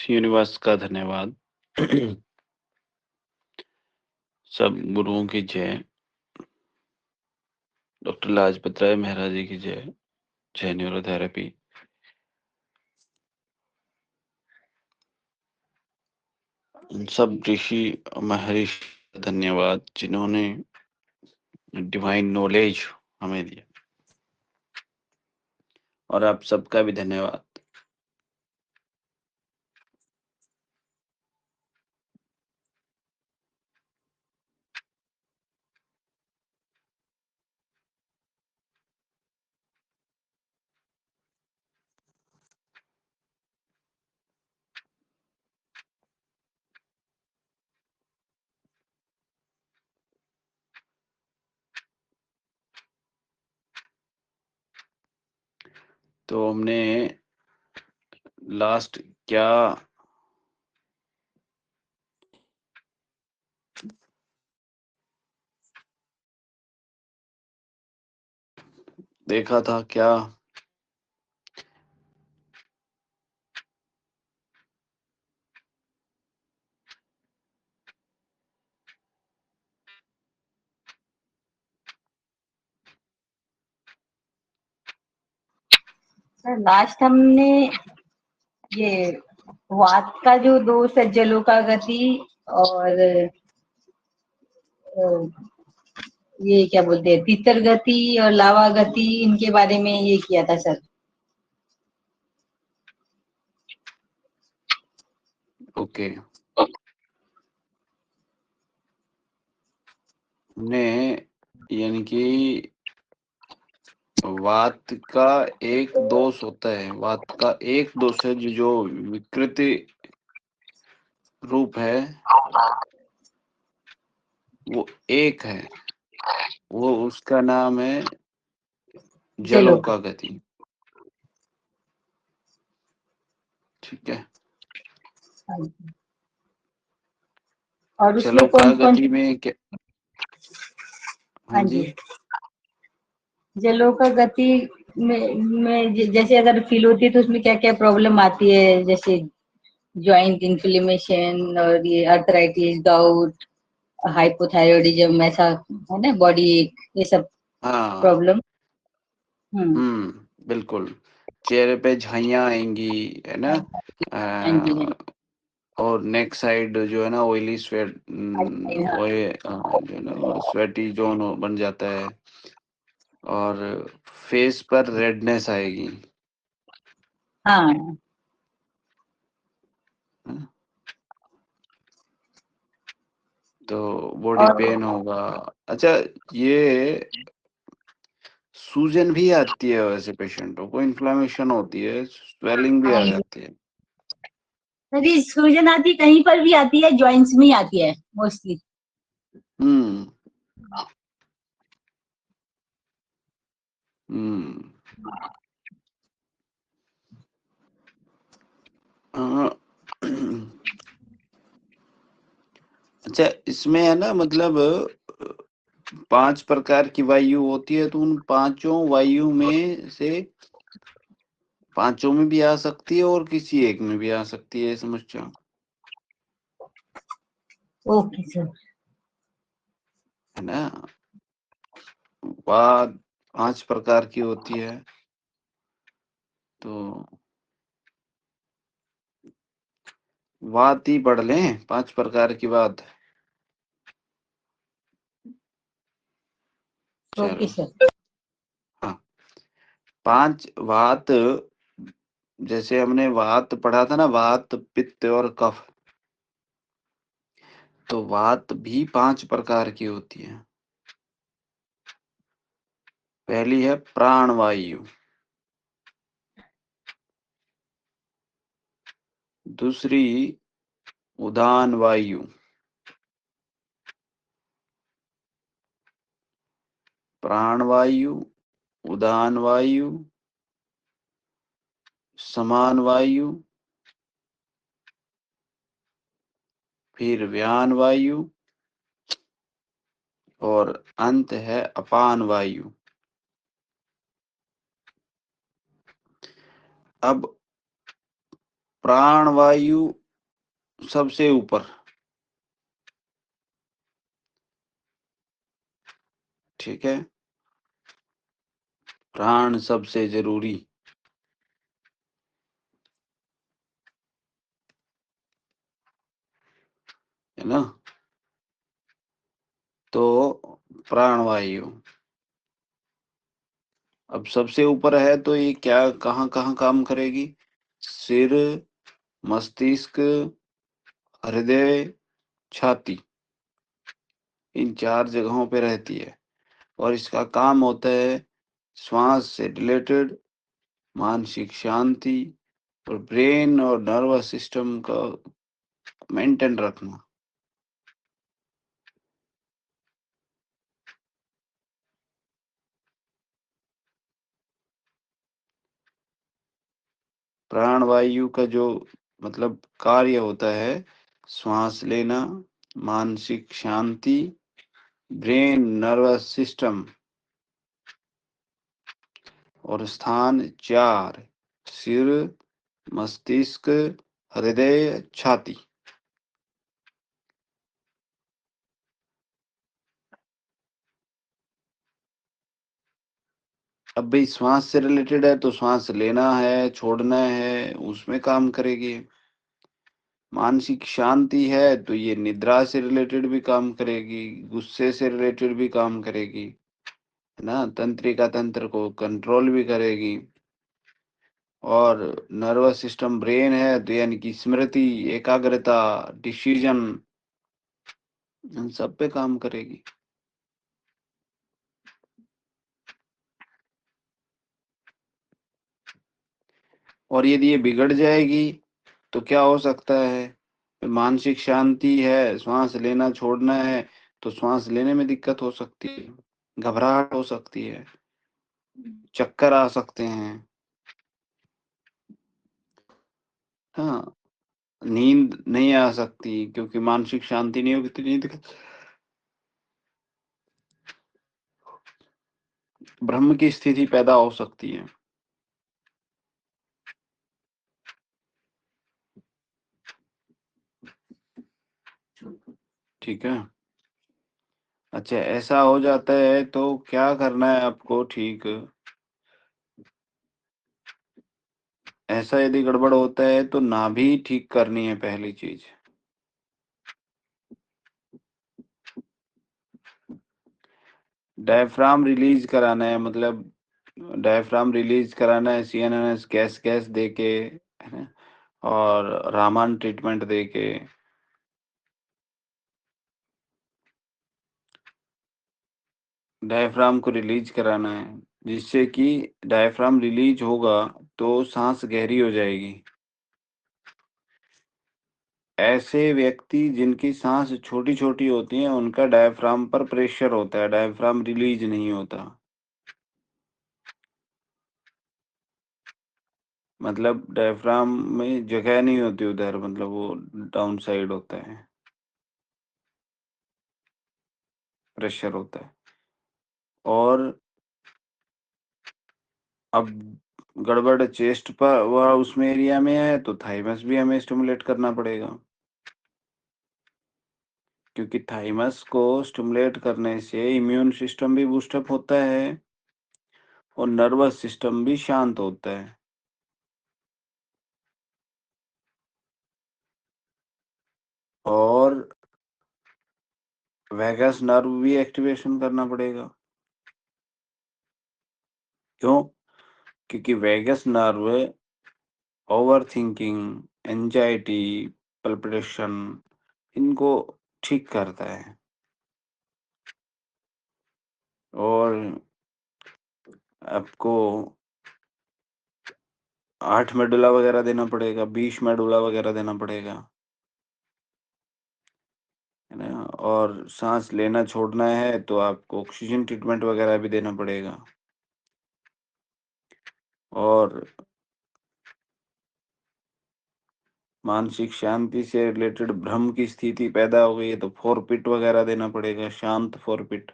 Universe का धन्यवाद। सब गुरुओं की जय। डॉक्टर लाजपत राय मेहरा जी की जय। जय न्यूरोथेरेपी। सब ऋषि महर्षि का धन्यवाद जिन्होंने डिवाइन नॉलेज हमें दिया, और आप सबका भी धन्यवाद। तो हमने लास्ट क्या देखा था? क्या सर लास्ट हमने ये वात का जो दोष है, जलों का गति और ये क्या बोलते हैं, तीतर गति और लावा गति, इनके बारे में ये किया था सर। ओके। हमने यानी कि वात का एक दोष होता है, वात का एक दोष है जो विकृति रूप है, वो एक है, वो उसका नाम है जलों का गति। ठीक है। और उसमें जलों का कौन कौन, गति में क्या? हाँ जी। जलों का गति में जैसे अगर फील होती है तो उसमें क्या क्या प्रॉब्लम आती है, जैसे जॉइंट इन्फ्लेमेशन और ये अर्थराइटिस, गाउट, हाइपोथायरॉयडिज्म, ऐसा है ना, बॉडी एक, ये सब हाँ। प्रॉब्लम। हम्म। बिल्कुल। चेहरे पे झाइयाँ आएंगी, है ना? हाँ जी, हाँ अ, और नेक साइड जो है ना, ऑयली स्वेट, जी, हाँ जो है ना स्वेटी जोन बन जाता है, और फेस पर रेडनेस आएगी। हाँ। हाँ? तो बॉडी और पेन होगा। अच्छा, ये सूजन भी आती है वैसे पेशेंटों को, इन्फ्लेमेशन होती है, स्वेलिंग भी आ जाती है। यदि सूजन आती कहीं पर भी आती है, जॉइंट्स में ही आती है मोस्टली। हम्म हम्म हाँ। अच्छा, इसमें है ना, मतलब 5 प्रकार की वायु होती है, तो उन पांचों वायु में से पांचों में भी आ सकती है और किसी एक में भी आ सकती है, समझ जाओ। Okay sir. है ना? वात 5 प्रकार की होती है, तो वात ही पढ़ लें, 5 प्रकार की बात। ओके चलो। सर। हाँ। 5 वात, जैसे हमने वात पढ़ा था ना, वात, पित्त और कफ, तो वात भी 5 प्रकार की होती है। पहली है प्राण वायु, दूसरी उदान वायु, प्राण वायु, उदान वायु, समान वायु, फिर व्यान वायु, और अंत है अपान वायु। अब प्राण वायु सबसे ऊपर, ठीक है, प्राण सबसे जरूरी, है ना। तो प्राण वायु अब सबसे ऊपर है, तो ये क्या कहाँ कहाँ काम करेगी? सिर, मस्तिष्क, हृदय, छाती, इन 4 जगहों पे रहती है। और इसका काम होता है श्वास से रिलेटेड, मानसिक शांति और ब्रेन और नर्वस सिस्टम का मेंटेन रखना। प्राण वायु का जो मतलब कार्य होता है, श्वास लेना, मानसिक शांति, ब्रेन नर्वस सिस्टम, और स्थान 4, सिर, मस्तिष्क, हृदय, छाती। अब भाई श्वास से रिलेटेड है, तो श्वास लेना है छोड़ना है उसमें काम करेगी। मानसिक शांति है तो ये निद्रा से रिलेटेड भी काम करेगी, गुस्से से रिलेटेड भी काम करेगी, है ना, तंत्रिका तंत्र को कंट्रोल भी करेगी। और नर्वस सिस्टम ब्रेन है तो यानी कि स्मृति, एकाग्रता, डिसीजन, इन सब पे काम करेगी। और यदि ये बिगड़ जाएगी तो क्या हो सकता है? मानसिक शांति है, श्वास लेना छोड़ना है, तो श्वास लेने में दिक्कत हो सकती है, घबराहट हो सकती है, चक्कर आ सकते हैं, हाँ, नींद नहीं आ सकती, क्योंकि मानसिक शांति नहीं होगी तो नींद भ्रम की स्थिति पैदा हो सकती है। ठीक है। अच्छा, ऐसा हो जाता है तो क्या करना है आपको? ठीक, ऐसा यदि गड़बड़ होता है तो नाभि ठीक करनी है पहली चीज। डायफ्राम रिलीज कराना है, मतलब डायफ्राम रिलीज कराना है सीएनएस गैस गैस दे के, है ना, और रामान ट्रीटमेंट दे के। डायफ्राम को रिलीज कराना है, जिससे कि डायफ्राम रिलीज होगा तो सांस गहरी हो जाएगी। ऐसे व्यक्ति जिनकी सांस छोटी छोटी होती है उनका डायफ्राम पर प्रेशर होता है, डायफ्राम रिलीज नहीं होता। मतलब डायफ्राम में जगह नहीं होती उधर, मतलब वो डाउन साइड होता है, प्रेशर होता है। और अब गड़बड़ चेस्ट पर वह उसमें एरिया में है तो थाइमस भी हमें स्टिमुलेट करना पड़ेगा, क्योंकि थाइमस को स्टिमुलेट करने से इम्यून सिस्टम भी बूस्टअप होता है और नर्वस सिस्टम भी शांत होता है, और वैगस नर्व भी एक्टिवेशन करना पड़ेगा। क्यों? क्योंकि vagus nerve over thinking, anxiety, palpitation, इनको ठीक करता है। और आपको 8 मेडुला वगैरह देना पड़ेगा, 20 मेडुला वगैरह देना पड़ेगा, है ना। और सांस लेना छोड़ना है तो आपको ऑक्सीजन ट्रीटमेंट वगैरह भी देना पड़ेगा। और मानसिक शांति से रिलेटेड भ्रम की स्थिति पैदा हो गई है तो फॉरपिट वगैरह देना पड़ेगा, शांत फॉरपिट।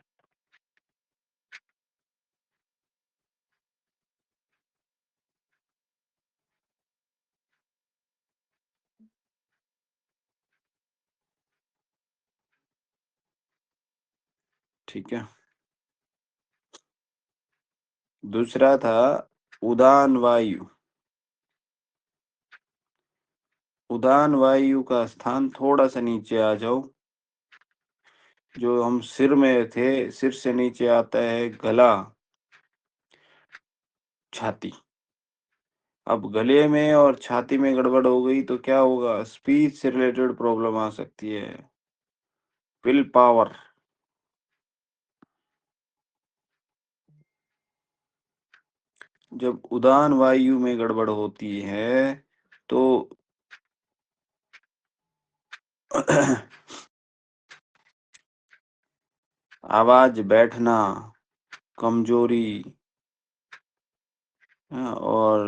ठीक है। दूसरा था उदान वायु। उदान वायु का स्थान थोड़ा सा नीचे आ जाओ। जो हम सिर में थे, सिर से नीचे आता है गला, छाती। अब गले में और छाती में गड़बड़ हो गई तो क्या होगा? स्पीच से रिलेटेड प्रॉब्लम आ सकती है। Will power. जब उदान वायु में गड़बड़ होती है तो आवाज बैठना, कमजोरी, और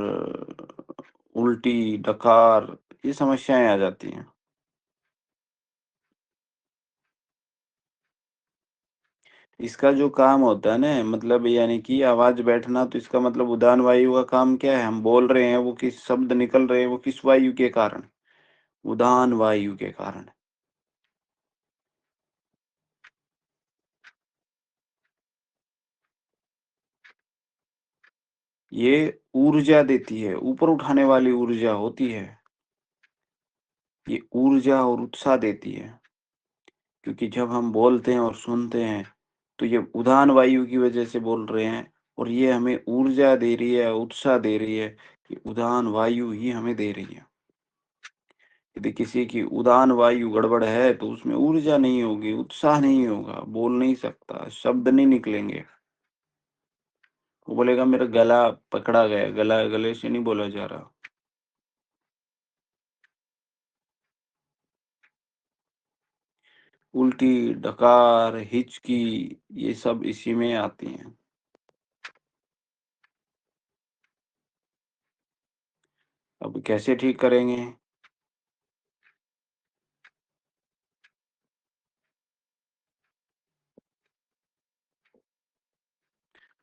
उल्टी, डकार, ये समस्याएं आ जाती हैं। इसका जो काम होता है ना, मतलब यानी कि आवाज बैठना, तो इसका मतलब उदान वायु का काम क्या है? हम बोल रहे हैं, वो किस शब्द निकल रहे हैं, वो किस वायु के कारण? उदान वायु के कारण। ये ऊर्जा देती है, ऊपर उठाने वाली ऊर्जा होती है। ये ऊर्जा और उत्साह देती है, क्योंकि जब हम बोलते हैं और सुनते हैं तो ये उदान वायु की वजह से बोल रहे हैं, और ये हमें ऊर्जा दे रही है, उत्साह दे रही है। कि उदान वायु ही हमें दे रही है। यदि किसी की उदान वायु गड़बड़ है तो उसमें ऊर्जा नहीं होगी, उत्साह नहीं होगा, बोल नहीं सकता, शब्द नहीं निकलेंगे। वो बोलेगा मेरा गला पकड़ा गया, गला गले से नहीं बोला जा रहा। उल्टी, डकार, हिचकी, ये सब इसी में आती हैं। अब कैसे ठीक करेंगे?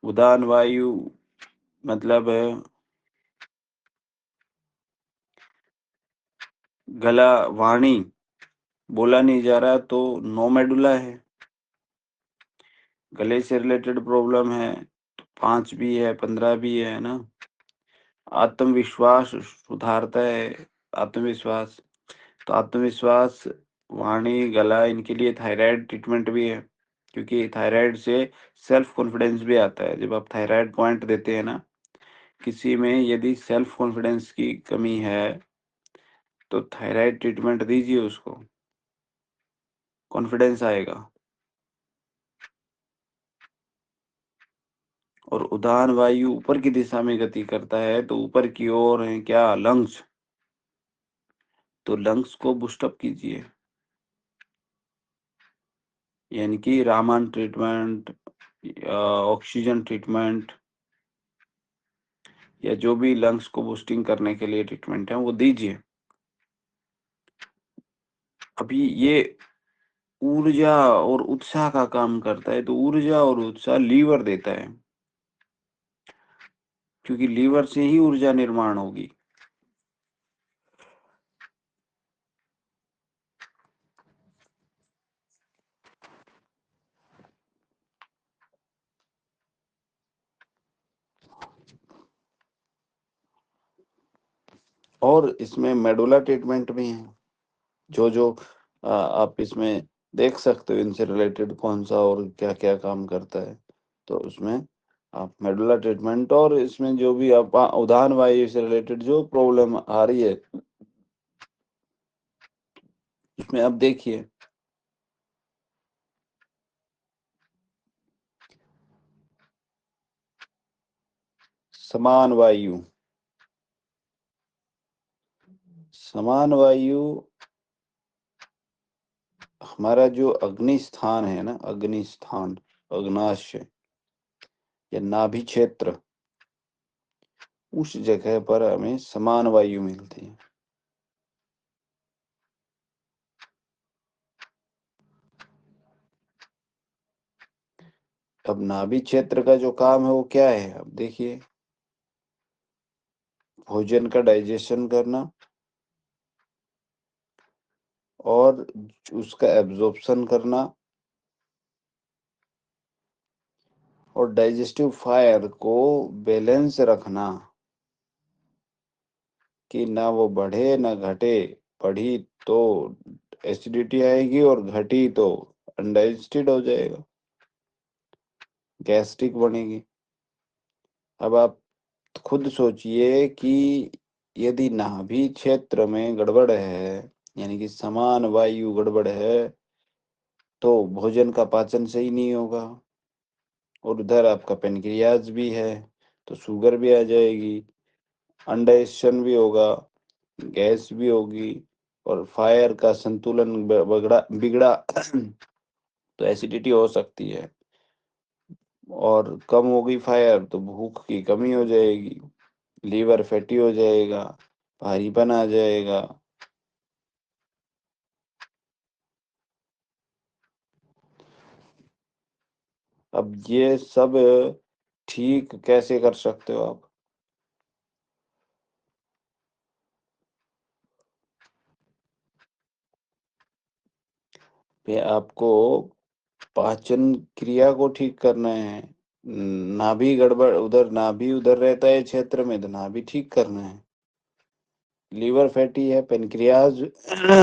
उदान वायु मतलब गला, वाणी, बोला नहीं जा रहा तो नो मेडुला है। गले से रिलेटेड प्रॉब्लम है तो 5 भी है, 15 भी है ना। आत्मविश्वास सुधारता है, आत्मविश्वास। तो आत्मविश्वास, वाणी, गला, इनके लिए थायराइड ट्रीटमेंट भी है, क्योंकि थायराइड से सेल्फ कॉन्फिडेंस भी आता है। जब आप थायराइड पॉइंट देते हैं ना, किसी में यदि सेल्फ कॉन्फिडेंस की कमी है तो थायराइड ट्रीटमेंट दीजिए उसको, कॉन्फिडेंस आएगा। और उदान वायु ऊपर की दिशा में गति करता है, तो ऊपर की ओर है क्या? लंग्स। तो लंग्स को बूस्ट अप कीजिए, यानी कि रामन ट्रीटमेंट, ऑक्सीजन ट्रीटमेंट, या जो भी लंग्स को बूस्टिंग करने के लिए ट्रीटमेंट है वो दीजिए। अभी ये ऊर्जा और उत्साह का काम करता है, तो ऊर्जा और उत्साह लीवर देता है, क्योंकि लीवर से ही ऊर्जा निर्माण होगी। और इसमें मेडुला ट्रीटमेंट भी है, जो जो आप इसमें देख सकते हो, इनसे रिलेटेड कौन सा और क्या क्या काम करता है। तो उसमें आप मेडुला ट्रीटमेंट, और इसमें जो भी आप उदाहरण वायु से रिलेटेड जो प्रॉब्लम आ रही है उसमें आप देखिए। समान वायु, समान वायु हमारा जो अग्नि स्थान है ना, अग्नि स्थान, अग्नाशय या नाभि क्षेत्र, उस जगह पर हमें समान वायु मिलती है। अब नाभि क्षेत्र का जो काम है वो क्या है? अब देखिए, भोजन का डाइजेशन करना और उसका एब्जॉर्प्शन करना, और डाइजेस्टिव फायर को बैलेंस रखना कि ना वो बढ़े ना घटे। बढ़ी तो एसिडिटी आएगी और घटी तो अनडाइजेस्टेड हो जाएगा, गैस्ट्रिक बनेगी। अब आप खुद सोचिए कि यदि नाभि क्षेत्र में गड़बड़ है, यानी कि समान वायु गड़बड़ है, तो भोजन का पाचन सही नहीं होगा। और उधर आपका पेनक्रियाज भी है, तो शुगर भी आ जाएगी, अनडाइजेशन भी होगा, गैस भी होगी, और फायर का संतुलन बगड़ा बिगड़ा तो एसिडिटी हो सकती है। और कम होगी फायर तो भूख की कमी हो जाएगी, लीवर फैटी हो जाएगा, भारीपन आ जाएगा। अब ये सब ठीक कैसे कर सकते हो आप? पे आपको पाचन क्रिया को ठीक करना है। नाभि गड़बड़ उधर, नाभि उधर रहता है क्षेत्र में, तो नाभि ठीक करना है। लीवर फैटी है, पेनक्रियाज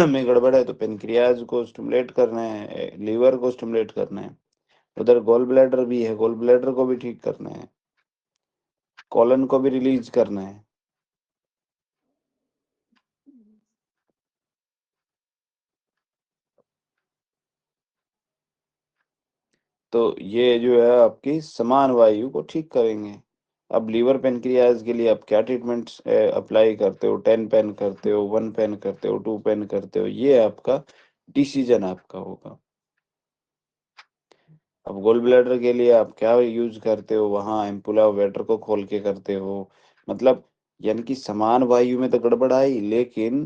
में गड़बड़ है, तो पेनक्रियाज को स्टिमुलेट करना है, लीवर को स्टिमुलेट करना है। उधर गॉल ब्लैडर भी है, गॉल ब्लैडर को भी ठीक करना है, कॉलन को भी रिलीज करना है। तो ये जो है आपकी समान वायु को ठीक करेंगे। अब लीवर पेनक्रियाज के लिए आप क्या ट्रीटमेंट अप्लाई करते हो? 10 पेन करते हो, 1 पेन करते हो, 2 पेन करते हो, ये आपका डिसीजन आपका होगा। अब गोल ब्लैडर के लिए आप क्या यूज करते हो? वहां एम्पुला वेटर को खोल के करते हो। मतलब यानी कि समान वायु में तो गड़बड़ आई, लेकिन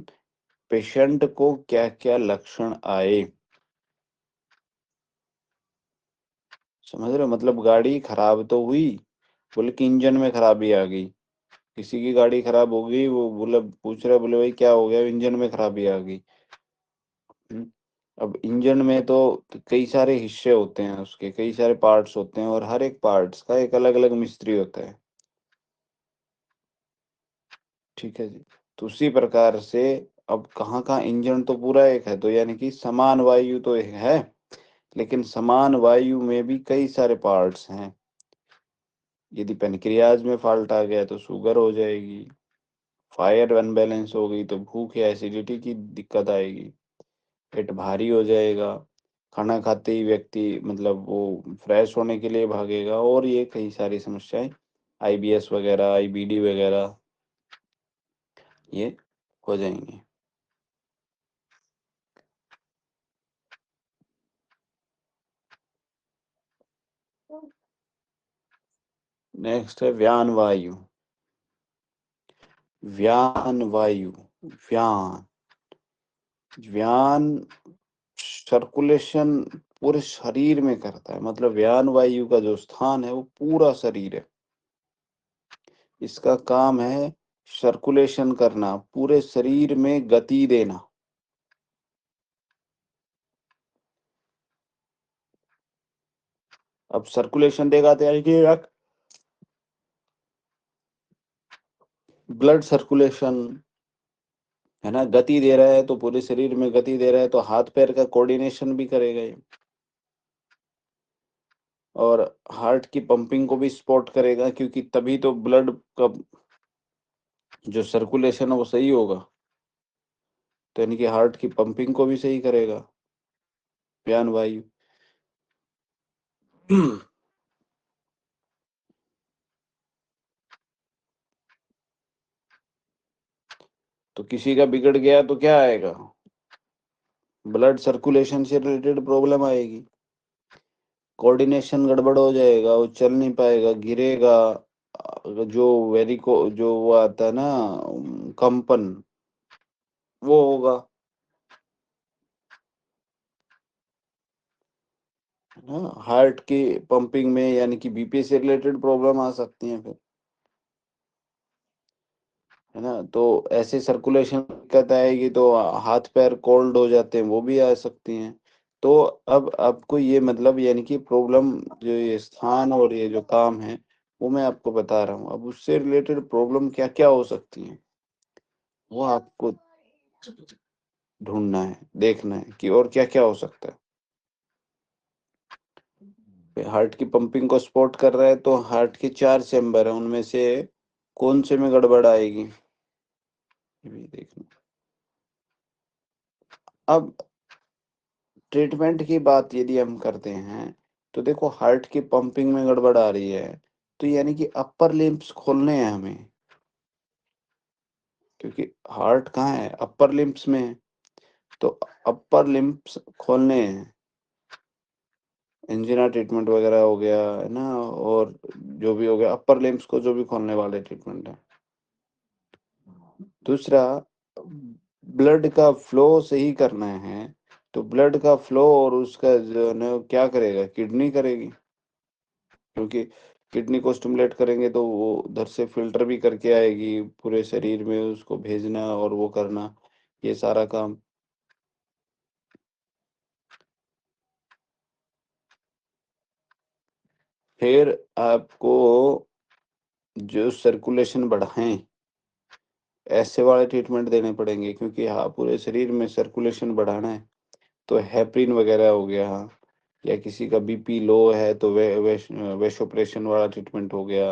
पेशेंट को क्या क्या लक्षण आए, समझ रहे हो? मतलब गाड़ी खराब तो हुई, बोले कि इंजन में खराबी आ गई। किसी की गाड़ी खराब हो गई, वो बोले, पूछ रहे, बोले भाई क्या हो गया? इंजन में खराबी आ गई। हम्म, अब इंजन में तो कई सारे हिस्से होते हैं, उसके कई सारे पार्ट्स होते हैं, और हर एक पार्ट्स का एक अलग अलग मिस्त्री होता है। ठीक है जी। तो उसी प्रकार से अब कहाँ कहाँ इंजन तो पूरा एक है, तो यानी कि समान वायु तो एक है, लेकिन समान वायु में भी कई सारे पार्ट्स हैं। यदि पेनक्रियाज में फॉल्ट आ गया तो शुगर हो जाएगी, फायर अनबैलेंस हो गई तो भूख या एसिडिटी की दिक्कत आएगी, पेट भारी हो जाएगा, खाना खाते ही व्यक्ति मतलब वो फ्रेश होने के लिए भागेगा, और ये कई सारी समस्याएं, आईबीएस वगैरह, आईबीडी वगैरह, ये हो जाएंगी। नेक्स्ट है व्यान वायु। व्यान वायु, व्यान, व्यान सर्कुलेशन पूरे शरीर में करता है। मतलब व्यान वायु का जो स्थान है वो पूरा शरीर है। इसका काम है सर्कुलेशन करना, पूरे शरीर में गति देना। अब सर्कुलेशन देगा तो यानी कि ब्लड सर्कुलेशन, है ना, गति दे रहा है, तो पूरे शरीर में गति दे रहा है, तो हाथ पैर का कोऑर्डिनेशन भी करेगा ये, और हार्ट की पंपिंग को भी सपोर्ट करेगा, क्योंकि तभी तो ब्लड का जो सर्कुलेशन है वो सही होगा। तो यानी कि हार्ट की पंपिंग को भी सही करेगा व्यान वायु। तो किसी का बिगड़ गया तो क्या आएगा? ब्लड सर्कुलेशन से रिलेटेड प्रॉब्लम आएगी, कोऑर्डिनेशन गड़बड़ हो जाएगा, वो चल नहीं पाएगा, गिरेगा। जो वेरिको जो वो आता है ना, कंपन, वो होगा, है ना। हार्ट की पंपिंग में यानी कि बीपी से रिलेटेड प्रॉब्लम आ सकती है फिर, है ना। तो ऐसे सर्कुलेशन दिक्कत आएगी तो हाथ पैर कोल्ड हो जाते हैं, वो भी आ सकती हैं। तो अब आपको ये मतलब यानी कि प्रॉब्लम, जो ये स्थान और ये जो काम है, वो मैं आपको बता रहा हूँ। अब उससे रिलेटेड प्रॉब्लम क्या-क्या हो सकती हैं, वो आपको ढूँढना है, देखना है कि और क्या-क्या हो सकता है। हार्ट की पंपिंग को सपोर्ट कर रहा है, तो हार्ट के 4 चैम्बर हैं, उनमें से कौन से में गड़बड़ आएगी? ये भी देखना। अब ट्रीटमेंट की बात यदि हम करते हैं, तो देखो हार्ट की पंपिंग में गड़बड़ आ रही है, तो यानी कि अपर लिम्ब्स खोलने हैं हमें, क्योंकि हार्ट कहाँ है? अपर लिम्ब्स में है, तो अपर लिम्ब्स खोलने हैं। एंजिना ट्रीटमेंट वगैरह हो गया, है ना? और जो भी हो गया, अपर लिम्ब्स को जो भी खोलने वाले ट्रीटमेंट है। दूसरा, ब्लड का फ्लो सही करना है, तो ब्लड का फ्लो और उसका जो है ना क्या करेगा? किडनी करेगी। क्योंकि किडनी को स्टिमुलेट करेंगे तो वो उधर से फ़िल्टर भी करके आएगी, पूरे शरीर में उसको भेजना और वो करना, ये सारा काम। फिर आपको जो सर्कुलेशन बढ़ाएँ, ऐसे वाले ट्रीटमेंट देने पड़ेंगे, क्योंकि हाँ, पूरे शरीर में सर्कुलेशन बढ़ाना है, तो हेपरिन वगैरह हो गया, या किसी का बीपी लो है तो वैसोप्रेशन वाला ट्रीटमेंट हो गया।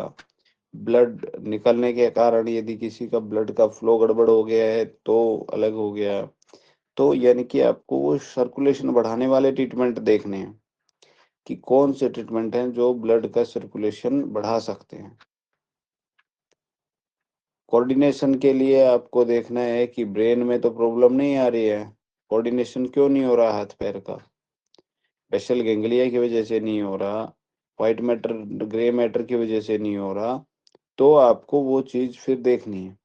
ब्लड निकलने के कारण यदि किसी का ब्लड का फ्लो गड़बड़ हो गया है तो अलग हो गया। तो यानी कि आपको वो सर्कुलेशन बढ़ाने वाले ट्रीटमेंट देखने हैं कि कौन से ट्रीटमेंट हैं जो ब्लड का सर्कुलेशन बढ़ा सकते हैं। कोऑर्डिनेशन के लिए आपको देखना है कि ब्रेन में तो प्रॉब्लम नहीं आ रही है, कोऑर्डिनेशन क्यों नहीं हो रहा हाथ पैर का? बेसल गैंग्लिया की वजह से नहीं हो रहा, व्हाइट मैटर, ग्रे मैटर की वजह से नहीं हो रहा, तो आपको वो चीज़ फिर देखनी है।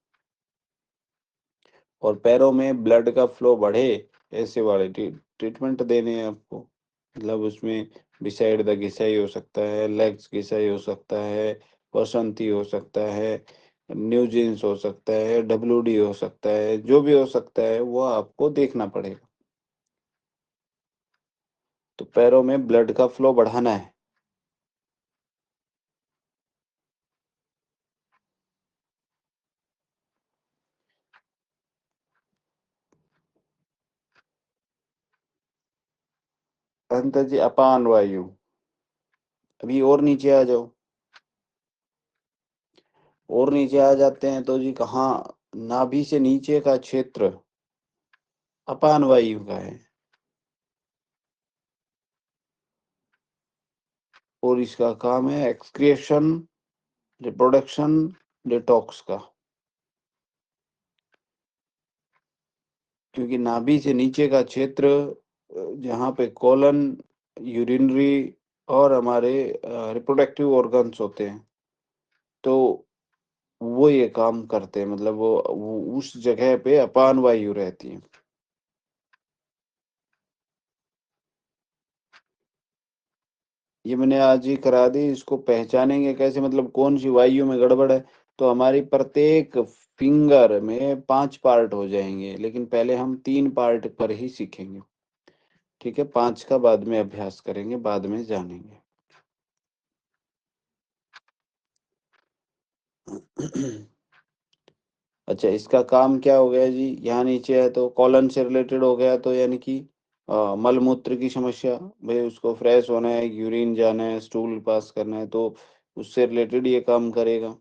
और पैरों में ब्लड का फ्लो बढ़े, ऐसे वाले ट्रीटमेंट देने हैं आपको। मतलब उसमें बिसाइड द घिसाई हो सकता है, लेग्स घिसाई हो सकता है, वसंती हो सकता है, न्यूजीन्स हो सकता है, डब्ल्यूडी हो सकता है, जो भी हो सकता है वो आपको देखना पड़ेगा। तो पैरों में ब्लड का फ्लो बढ़ाना है। अंतर जी, अपान वायु। अभी और नीचे आ जाओ। और नीचे आ जाते हैं तो जी कहाँ? नाभि से नीचे का क्षेत्र अपान वायु का है, और इसका काम है एक्सक्रिएशन, रिप्रोडक्शन, डिटॉक्स का। क्योंकि नाभि से नीचे का क्षेत्र जहाँ पे कोलन, यूरिनरी और हमारे रिप्रोडक्टिव ऑर्गन्स होते हैं, तो वो ये काम करते हैं, मतलब वो उस जगह पे अपान वायु रहती है। ये मैंने आज ही करा दी। इसको पहचानेंगे कैसे, मतलब कौन सी वायु में गड़बड़ है? तो हमारी प्रत्येक फिंगर में 5 पार्ट हो जाएंगे, लेकिन पहले हम 3 पार्ट पर ही सीखेंगे। ठीक है, 5 का बाद में अभ्यास करेंगे, बाद में जानेंगे। अच्छा, इसका काम क्या हो गया जी? यहाँ नीचे है तो कॉलन से रिलेटेड हो गया, तो यानी कि मल मूत्र की समस्या, भाई उसको फ्रेश होना है, यूरिन जाना है, स्टूल पास करना है, तो उससे रिलेटेड ये काम करेगा।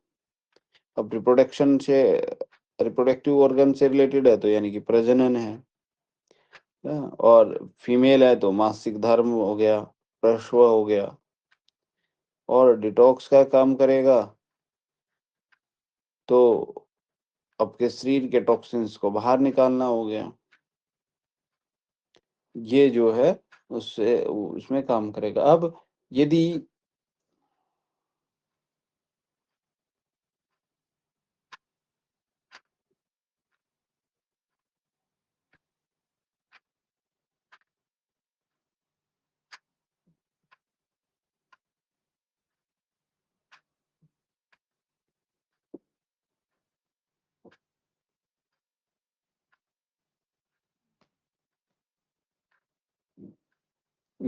अब रिप्रोडक्शन से, रिप्रोडक्टिव ऑर्गन से रिलेटेड है, तो यानी कि प्रजनन है। और फीमेल है तो मासिक धर्म हो गया, प्रसव हो गया। और डिटॉक्स का काम करेगा, तो आपके शरीर के टॉक्सिन्स को बाहर निकालना हो गया। ये जो है उससे उसमें काम करेगा। अब यदि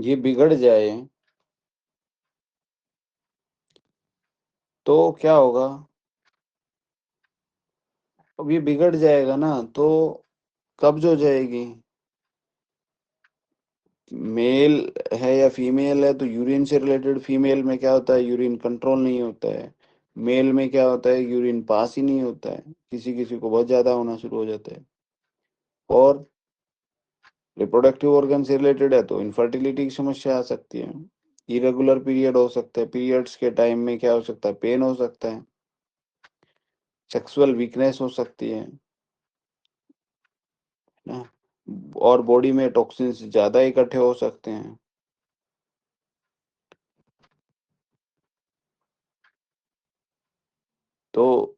ये बिगड़ जाए तो क्या होगा? अब ये बिगड़ जाएगा ना तो कब्ज हो जाएगी। मेल है या फीमेल है तो यूरिन से रिलेटेड फीमेल में क्या होता है, यूरिन कंट्रोल नहीं होता है। मेल में क्या होता है, यूरिन पास ही नहीं होता है, किसी किसी को बहुत ज्यादा होना शुरू हो जाता है। और रिप्रोडक्टिव ऑर्गन से रिलेटेड है तो इनफर्टिलिटी की समस्या आ सकती है। इरेगुलर पीरियड हो सकता है, पीरियड्स के टाइम में क्या हो सकता है, पेन हो सकता है, सेक्सुअल वीकनेस हो सकती है ना, और बॉडी में टॉक्सिन्स ज्यादा इकट्ठे हो सकते हैं। तो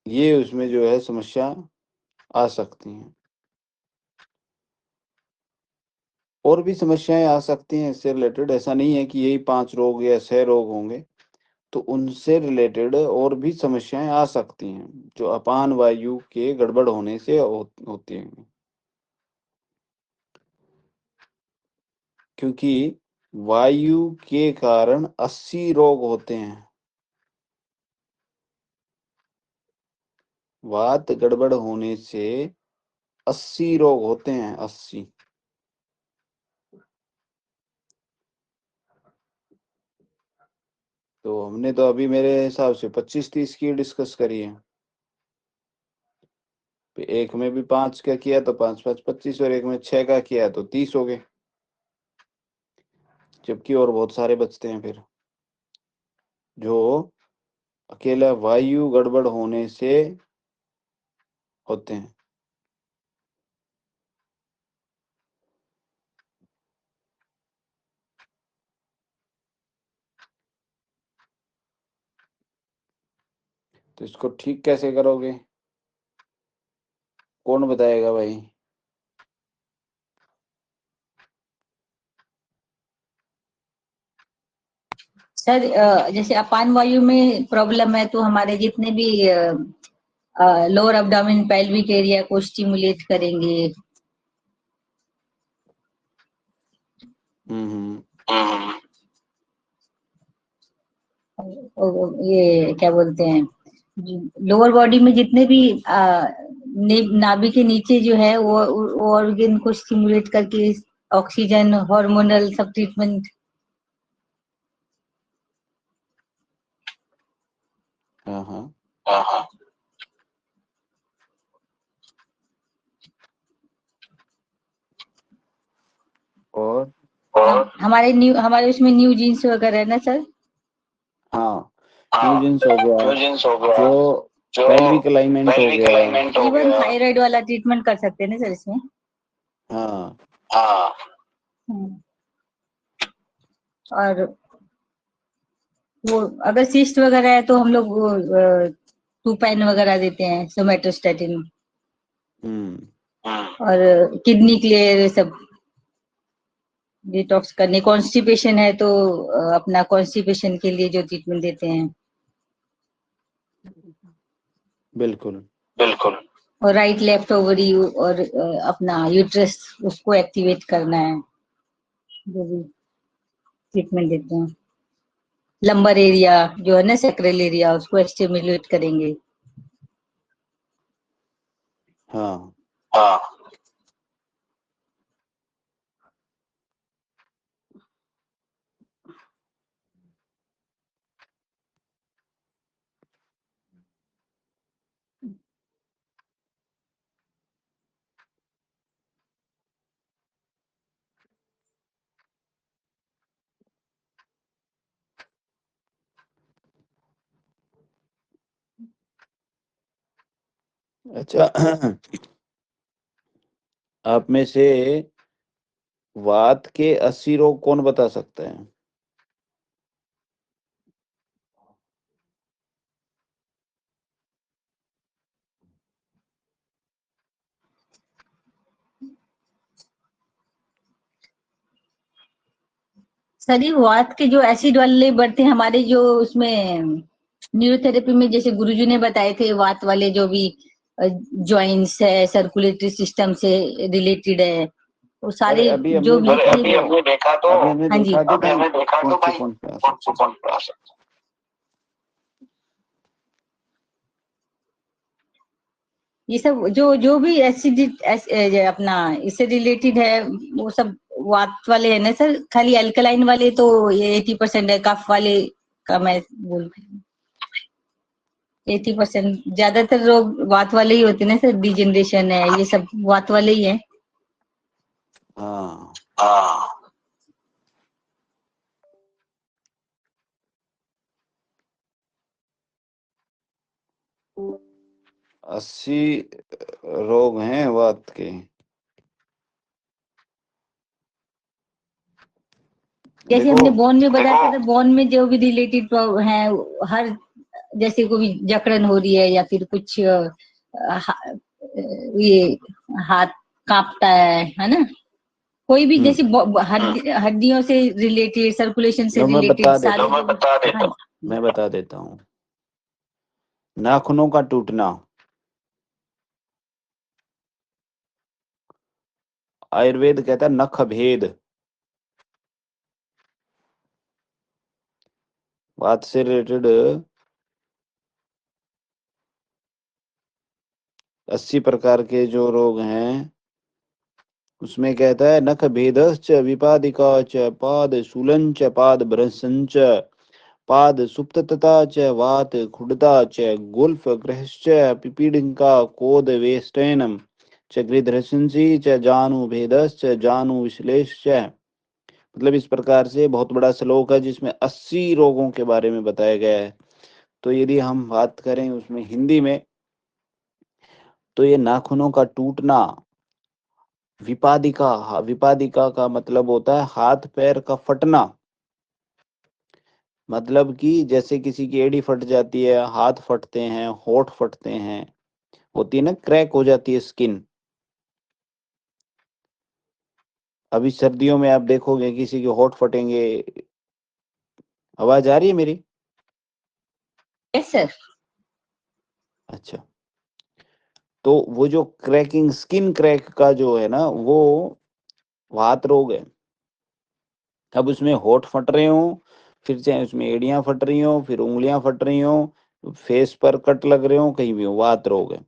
ये उसमें जो है समस्या आ सकती हैं। और भी समस्याएं आ सकती हैं इससे रिलेटेड, ऐसा नहीं है कि यही 5 रोग या 6 रोग होंगे। तो उनसे रिलेटेड और भी समस्याएं आ सकती हैं जो अपान वायु के गड़बड़ होने से होती हैं। क्योंकि वायु के कारण 80 रोग होते हैं। वात गड़बड़ होने से 80 रोग होते हैं, 80। तो हमने तो अभी मेरे हिसाब से 25-30 की डिस्कस करी है। एक में भी 5 का किया तो 5 5 25, और एक में 6 का किया तो 30 हो गए। जबकि और बहुत सारे बचते हैं फिर, जो अकेला वायु गड़बड़ होने से होते हैं। तो इसको ठीक कैसे करोगे, कौन बताएगा भाई? सर जैसे अपान वायु में प्रॉब्लम है तो हमारे जितने भी लोअर एब्डोमेन पेल्विक एरिया को स्टिमुलेट करेंगे। हम्म। ये क्या बोलते हैं, लोअर बॉडी में जितने भी नाभि के नीचे जो है वो ऑर्गन को स्टिमुलेट करके ऑक्सीजन हार्मोनल सब ट्रीटमेंट। हाँ हाँ। और हमारे उसमें न्यू जीन्स वगैरह है ना सर। हाँ, फ्यूजन्स हो गया, जो जो पेल्विक अलाइनमेंट हो पेल्विक गया। अलाइनमेंट हो गया, इवन थायराइड वाला ट्रीटमेंट कर सकते हैं ना सर इसमें। हाँ। हाँ। और वो अगर सिस्ट वगैरह है तो हम लोग वो टूपाइन वगैरह देते हैं, सोमेटोस्टेटिन। और किडनी क्लियर सब डिटॉक्स करने। कॉन्स्टिपेशन है तो अपना कॉन्स्टिपेशन के लिए जो ट्रीटमेंट देते हैं। बिल्कुल। बिल्कुल। और राइट लेफ्ट ओवरी और अपना यूट्रस उसको एक्टिवेट करना है, जो भी ट्रीटमेंट देते हैं। लंबर एरिया जो है ना, सैक्रल एरिया, उसको स्टिमुलेट करेंगे। हाँ। हाँ। अच्छा, आप में से वात के 80 रोग कौन बता सकता है? शरीर वात के जो एसिड वाले बढ़ते हैं हमारे, जो उसमें न्यूरोथेरेपी में जैसे गुरुजी ने बताए थे, वात वाले जो भी जॉइंट्स है, सर्कुलेटरी सिस्टम से रिलेटेड है, वो सारे अभी जो हमने भी देखा थे तो अभी हमने हाँ जी, देखा तो भाई कौन से कौन से आ सकते हैं? ये सब जो जो भी एसिडिट अपना इससे रिलेटेड है वो सब वात वाले है ना सर। खाली अल्कलाइन वाले तो ये 80% है, कफ वाले का मैं बोल 80% ज्यादातर रोग वात वाले ही होते हैं ना सर। डिजेनरेशन है ये सब वात वाले ही है। हाँ, हाँ। 80 रोग हैं वात के। जैसे देखो हमने बोन में बताया था, बोन में जो भी रिलेटेड है हर, जैसे कोई जकड़न हो रही है या फिर कुछ ये हाथ कांपता है ना। कोई भी जैसे हड्डियों से रिलेटेड, सर्कुलेशन से लो मैं रिलेटेड बता देता सारी। हूँ, मैं बता देता हूँ। नाखूनों का टूटना, आयुर्वेद कहता है नख भेद। वात से रिलेटेड 80 प्रकार के जो रोग हैं उसमें कहता है नख भेदश्च विपादिका च पाद शूलंच पाद भ्रंशंच पाद सुप्तता च वात खुडता च गुल्फ ग्रहश्च पिपीडिका कोद वेष्टनम च गृध्रशंसी च जानु भेदश्च जानु विश्लेष्च। मतलब इस प्रकार से बहुत बड़ा श्लोक है जिसमें 80 रोगों के बारे में बताया गया है। तो यदि हम बात करें उसमें हिंदी में, तो ये नाखूनों का टूटना, विपादिका, विपादिका का मतलब होता है हाथ पैर का फटना। मतलब कि जैसे किसी की एड़ी फट जाती है, हाथ फटते हैं, होठ फटते हैं, होती है ना, क्रैक हो जाती है स्किन। अभी सर्दियों में आप देखोगे किसी के होठ फटेंगे। आवाज आ रही है मेरी? Yes sir. अच्छा, तो वो जो क्रैकिंग, स्किन क्रैक का जो है ना, वो वात रोग है। अब उसमें होठ फट रहे हो, फिर चाहे उसमें एड़ियां फट रही हो, फिर उंगलियां फट रही हो, फेस पर कट लग रहे हो, कहीं भी हो, वात रोग है।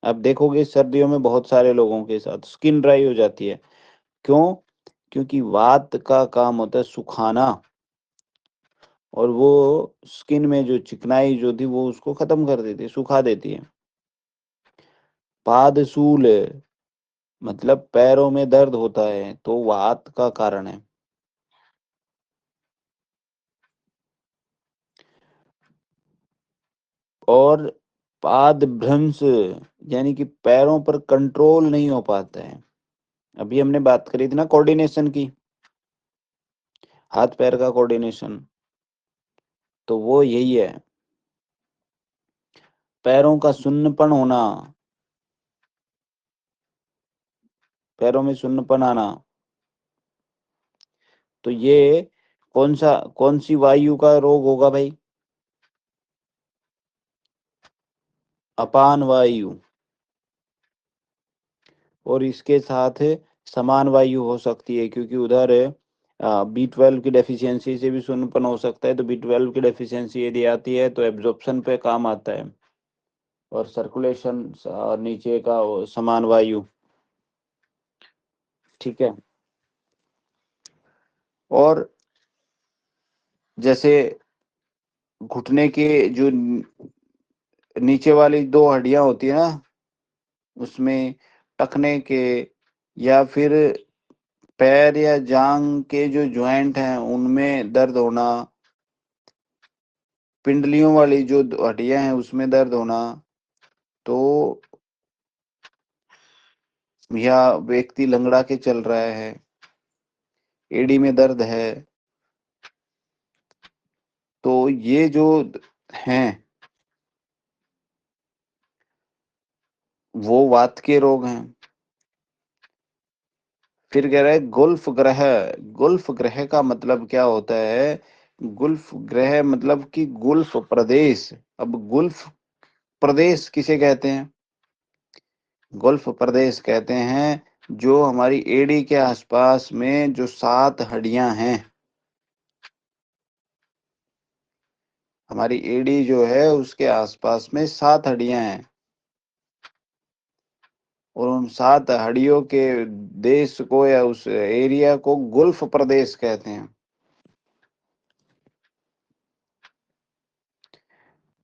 अब देखोगे सर्दियों में बहुत सारे लोगों के साथ स्किन ड्राई हो जाती है। क्यों? क्योंकि वात का काम होता है सुखाना, और वो स्किन में जो चिकनाई जो थी वो उसको खत्म कर देती है, सुखा देती है। पादसूल मतलब पैरों में दर्द होता है तो वात का कारण है। और पाद भ्रंश यानी कि पैरों पर कंट्रोल नहीं हो पाता है। अभी हमने बात करी थी ना कोऑर्डिनेशन की, हाथ पैर का कोऑर्डिनेशन, तो वो यही है। पैरों का सुन्नपन होना, पैरों में सुन्नपन आना, तो ये कौन सी वायु का रोग होगा भाई? अपान वायु। और इसके साथ समान वायु हो सकती है, क्योंकि उधर B12 की डेफिशिएंसी से भी सुन्नपन हो सकता है। तो B12 की डेफिशिएंसी यदि आती है तो एब्जॉर्प्शन पे काम आता है, और सर्कुलेशन नीचे का समान वायु। ठीक है। और जैसे घुटने के जो नीचे वाली दो हड्डियां होती है ना, उसमें टखने के, या फिर पैर या जांग के जो ज्वाइंट हैं उनमें दर्द होना, पिंडलियों वाली जो हड्डियां हैं उसमें दर्द होना, तो या व्यक्ति लंगड़ा के चल रहा है, एड़ी में दर्द है, तो ये जो हैं वो वात के रोग हैं। फिर कह रहा है गुल्फ ग्रह। गुल्फ ग्रह का मतलब क्या होता है? गुल्फ ग्रह मतलब कि गुल्फ प्रदेश। अब गुल्फ प्रदेश किसे कहते हैं? गुल्फ प्रदेश कहते हैं जो हमारी एड़ी के आसपास में जो 7 हड्डियां हैं, हमारी एड़ी जो है उसके आसपास में 7 हड्डियां हैं, और उन 7 हड्डियों के देश को या उस एरिया को गुल्फ प्रदेश कहते हैं।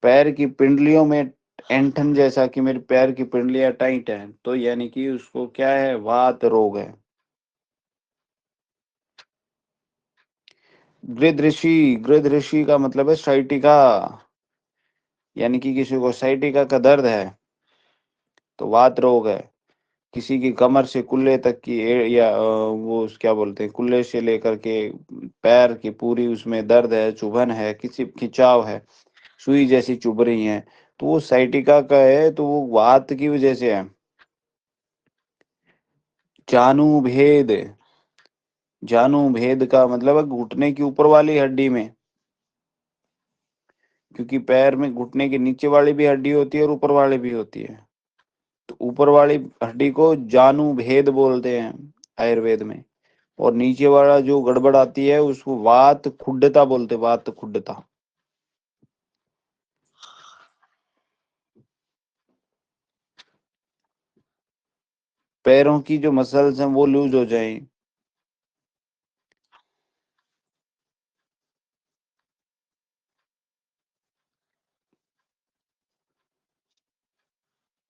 पैर की पिंडलियों में ऐंठन, जैसा कि मेरे पैर की पिंडलियां टाइट हैं, तो यानी कि उसको क्या है, वात रोग है। गृध ऋषि का मतलब है साइटिका, यानी कि किसी को साइटिका का दर्द है तो वात रोग है। किसी की कमर से कुल्ले तक की या वो क्या बोलते हैं, कुल्ले से लेकर के पैर की पूरी उसमें दर्द है, चुभन है, किसी खिंचाव है, सुई जैसी चुभ रही है, तो वो साइटिका का है, तो वो वात की वजह से है। जानू भेद, जानू भेद का मतलब है घुटने की ऊपर वाली हड्डी में, क्योंकि पैर में घुटने के नीचे वाली भी हड्डी होती है और ऊपर वाली भी होती है। तो ऊपर वाली हड्डी को जानू भेद बोलते हैं आयुर्वेद में, और नीचे वाला जो गड़बड़ आती है उसको वात खुड्डता बोलते हैं, वात खुड्डता। पैरों की जो मसल्स हैं वो लूज हो जाए,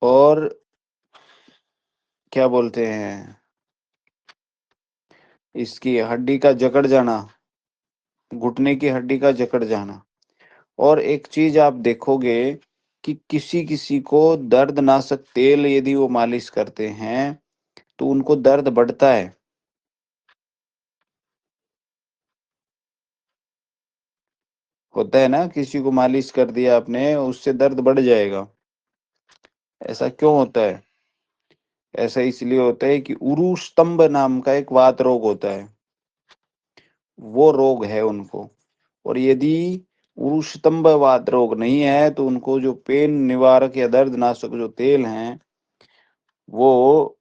और क्या बोलते हैं, इसकी हड्डी का जकड़ जाना, घुटने की हड्डी का जकड़ जाना। और एक चीज आप देखोगे कि किसी किसी को दर्दनाशक तेल यदि वो मालिश करते हैं तो उनको दर्द बढ़ता है। होता है ना, किसी को मालिश कर दिया आपने, उससे दर्द बढ़ जाएगा। ऐसा क्यों होता है? ऐसा इसलिए होता है कि उरु स्तंभ नाम का एक वात रोग होता है, वो रोग है उनको। और यदि उरु स्तंभ वात रोग नहीं है तो उनको जो पेन निवारक या दर्दनाशक जो तेल हैं वो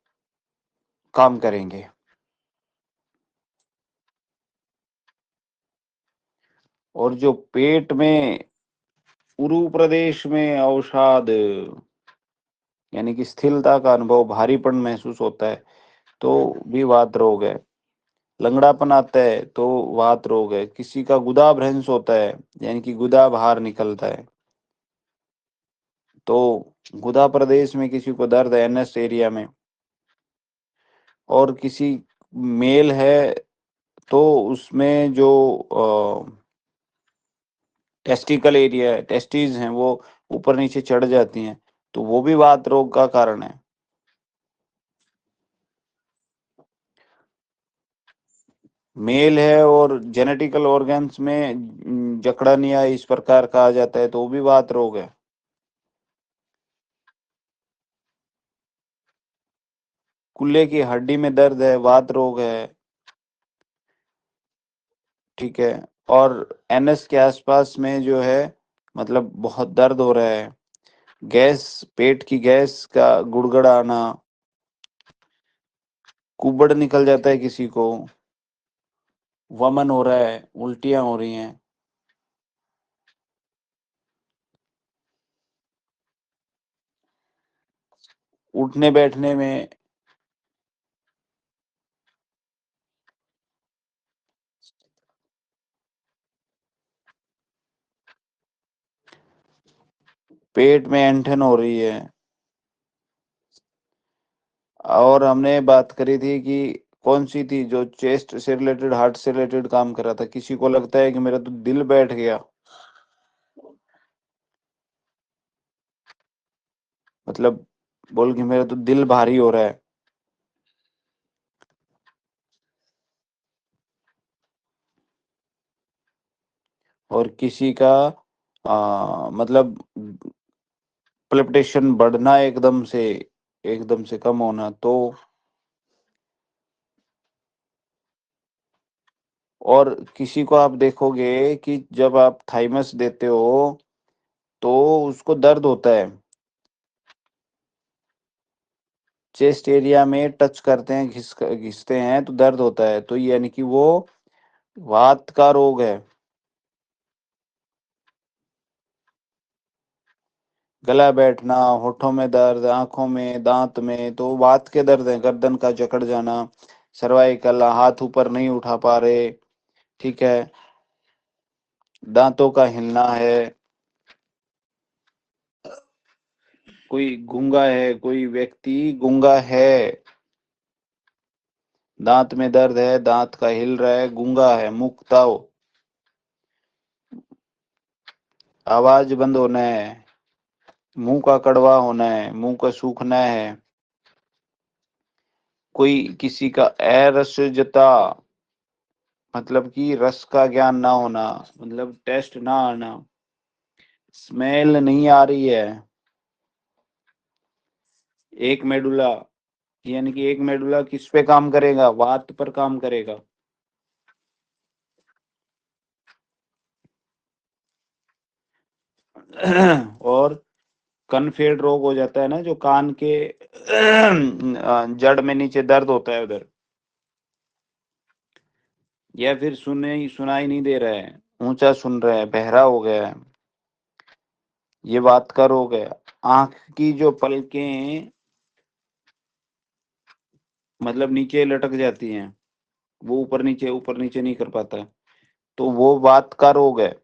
काम करेंगे। और जो पेट में उरु प्रदेश में अवसाद, यानी कि स्थिरता का अनुभव, भारीपन महसूस होता है, तो भी वात रोग है। लंगड़ापन आता है तो वात रोग है। किसी का गुदा भ्रंश होता है, यानी कि गुदा बाहर निकलता है, तो गुदा प्रदेश में किसी को दर्द है, एनएस एरिया में। और किसी मेल है तो उसमें जो टेस्टिकल एरिया है, टेस्टिस हैं, वो ऊपर नीचे चढ़ जाती हैं, तो वो भी वात रोग का कारण है। मेल है और जेनेटिकल ऑर्गन्स में जकड़न या इस प्रकार कहा जाता है, तो वो भी वात रोग है। कुल्ले की हड्डी में दर्द है, वात रोग है। ठीक है। और एनएस के आसपास में जो है, मतलब बहुत दर्द हो रहा है, गैस, पेट की गैस का गुड़गुड़ाना, कुबड़ निकल जाता है किसी को, वमन हो रहा है, उल्टियां हो रही हैं, उठने बैठने में, पेट में ऐंठन हो रही है। और हमने बात करी थी कि कौन सी थी जो चेस्ट से रिलेटेड, हार्ट से रिलेटेड काम कर रहा था, किसी को लगता है कि मेरा तो दिल बैठ गया, मतलब बोल कि मेरा तो दिल भारी हो रहा है। और किसी का मतलब पल्पिटेशन बढ़ना एकदम से, एकदम से कम होना, तो। और किसी को आप देखोगे कि जब आप थाइमस देते हो तो उसको दर्द होता है। चेस्ट एरिया में टच करते हैं, घिसते हैं तो दर्द होता है, तो यानी कि वो वात का रोग है। गला बैठना, होठों में दर्द, आंखों में, दांत में, तो वात के दर्द है। गर्दन का जकड़ जाना, सर्वाइकल, हाथ ऊपर नहीं उठा पा रहे, ठीक है, दांतों का हिलना है, कोई गूंगा है, कोई व्यक्ति गूंगा है, दांत में दर्द है, दांत का हिल रहा है, गूंगा है, मुक्ताओ, आवाज बंद होना है, मुंह का कड़वा होना है, मुंह का सूखना है, कोई किसी का अरसजता, मतलब कि रस का ज्ञान ना होना, मतलब टेस्ट ना आना, स्मेल नहीं आ रही है। एक मेडुला, यानी कि एक मेडुला किस पे काम करेगा? वात पर काम करेगा। और कनफेड रोग हो जाता है ना, जो कान के जड़ में नीचे दर्द होता है उधर, या फिर सुनाई नहीं दे रहा है, ऊंचा सुन रहा है, बहरा हो गया है, ये बात का रोग है। आंख की जो पलकें मतलब नीचे लटक जाती हैं, वो ऊपर नीचे नहीं कर पाता, तो वो बात का रोग है।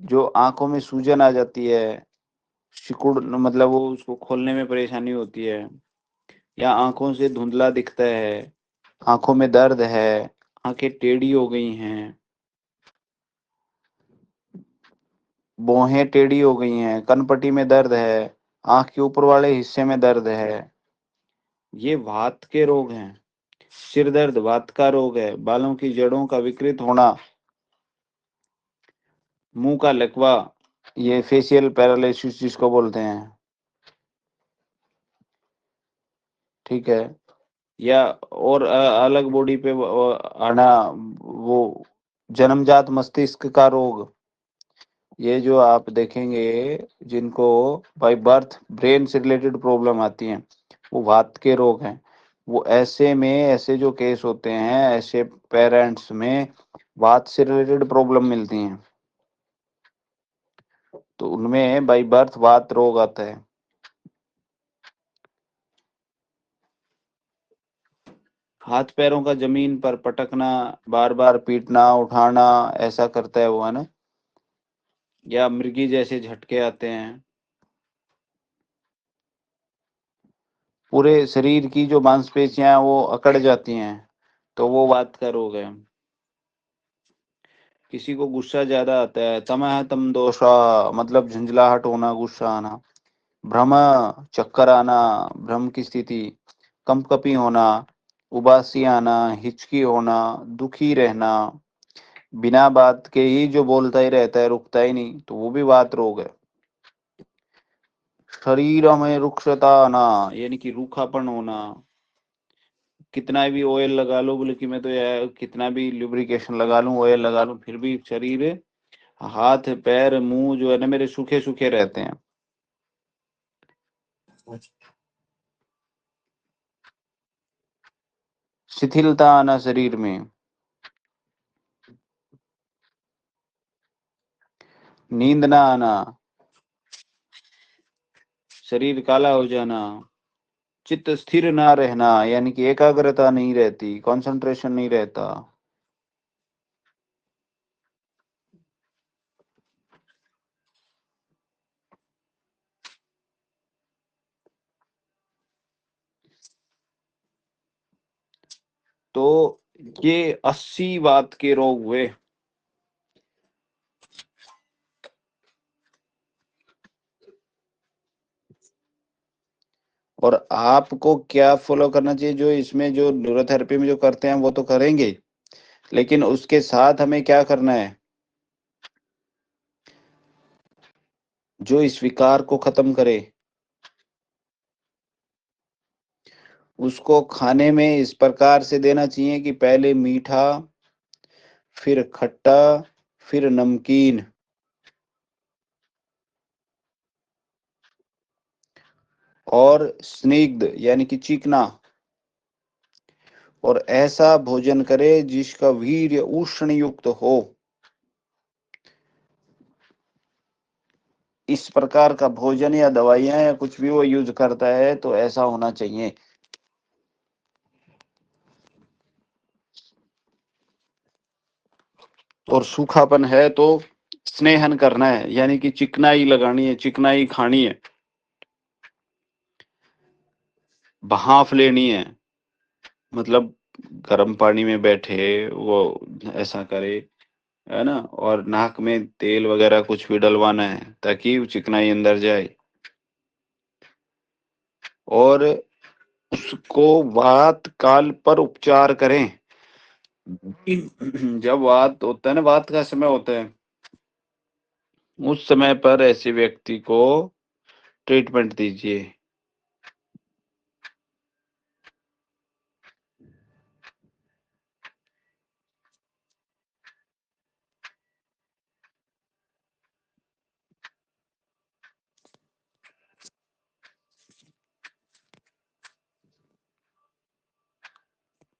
जो आंखों में सूजन आ जाती है, सिकुड़, मतलब वो उसको खोलने में परेशानी होती है, या आंखों से धुंधला दिखता है, आंखों में दर्द है, आंखें टेढ़ी हो गई हैं, भौहें टेढ़ी हो गई हैं, कनपट्टी में दर्द है, आंख के ऊपर वाले हिस्से में दर्द है, ये वात के रोग हैं। सिर दर्द वात का रोग है। बालों की जड़ों का विकृत होना, मुंह का लकवा, ये फेशियल पैरालिसिस जिसको बोलते हैं, ठीक है, या और अलग बॉडी पे आना, वो जन्मजात मस्तिष्क का रोग, ये जो आप देखेंगे जिनको बाय बर्थ ब्रेन से रिलेटेड प्रॉब्लम आती हैं, वो वात के रोग हैं। वो ऐसे जो केस होते हैं, ऐसे पेरेंट्स में वात से रिलेटेड प्रॉब्लम मिलती हैं, तो उनमें बाय बर्थ वात रोग आता है। हाथ पैरों का जमीन पर पटकना, बार बार पीटना, उठाना, ऐसा करता है वो, है ना, या मृगी जैसे झटके आते हैं। पूरे शरीर की जो मांसपेशियां हैं वो अकड़ जाती हैं, तो वो वात का रोग है। किसी को गुस्सा ज्यादा आता है, तमह तम दोषा, मतलब झंझलाहट होना, गुस्सा आना, भ्रम, चक्कर आना, भ्रम की स्थिति, कंपकपी होना, उबासी आना, हिचकी होना, दुखी रहना, बिना बात के ही जो बोलता ही रहता है, रुकता ही नहीं, तो वो भी वात रोग है। शरीर में रुक्षता आना, यानी कि रूखापन होना, कितना भी ऑयल लगा लो, बोले कि मैं तो यार कितना भी लुब्रिकेशन लगा लूं, ऑयल लगा लूं, फिर भी शरीर, हाथ पैर मुंह जो है ना मेरे सूखे सूखे रहते हैं। शिथिलता आना शरीर में, नींद ना आना, शरीर काला हो जाना, चित्त स्थिर ना रहना, यानी कि एकाग्रता नहीं रहती, कंसंट्रेशन नहीं रहता। तो ये 80 वात के रोग हुए। और आपको क्या फॉलो करना चाहिए? जो इसमें जो न्यूरोथेरेपी में जो करते हैं वो तो करेंगे, लेकिन उसके साथ हमें क्या करना है? जो इस विकार को खत्म करे, उसको खाने में इस प्रकार से देना चाहिए कि पहले मीठा, फिर खट्टा, फिर नमकीन, और स्निग्ध यानी कि चिकना, और ऐसा भोजन करे जिसका वीर्य उष्ण युक्त हो। इस प्रकार का भोजन या दवाइयां या कुछ भी वो यूज करता है तो ऐसा होना चाहिए। और सूखापन है तो स्नेहन करना है, यानी कि चिकनाई लगानी है, चिकनाई खानी है, भांफ लेनी है, मतलब गर्म पानी में बैठे वो ऐसा करे, है ना, और नाक में तेल वगैरह कुछ भी डलवाना है ताकि वो चिकनाई अंदर जाए। और उसको वात काल पर उपचार करें। जब वात होता है ना, वात का समय होता है, उस समय पर ऐसे व्यक्ति को ट्रीटमेंट दीजिए।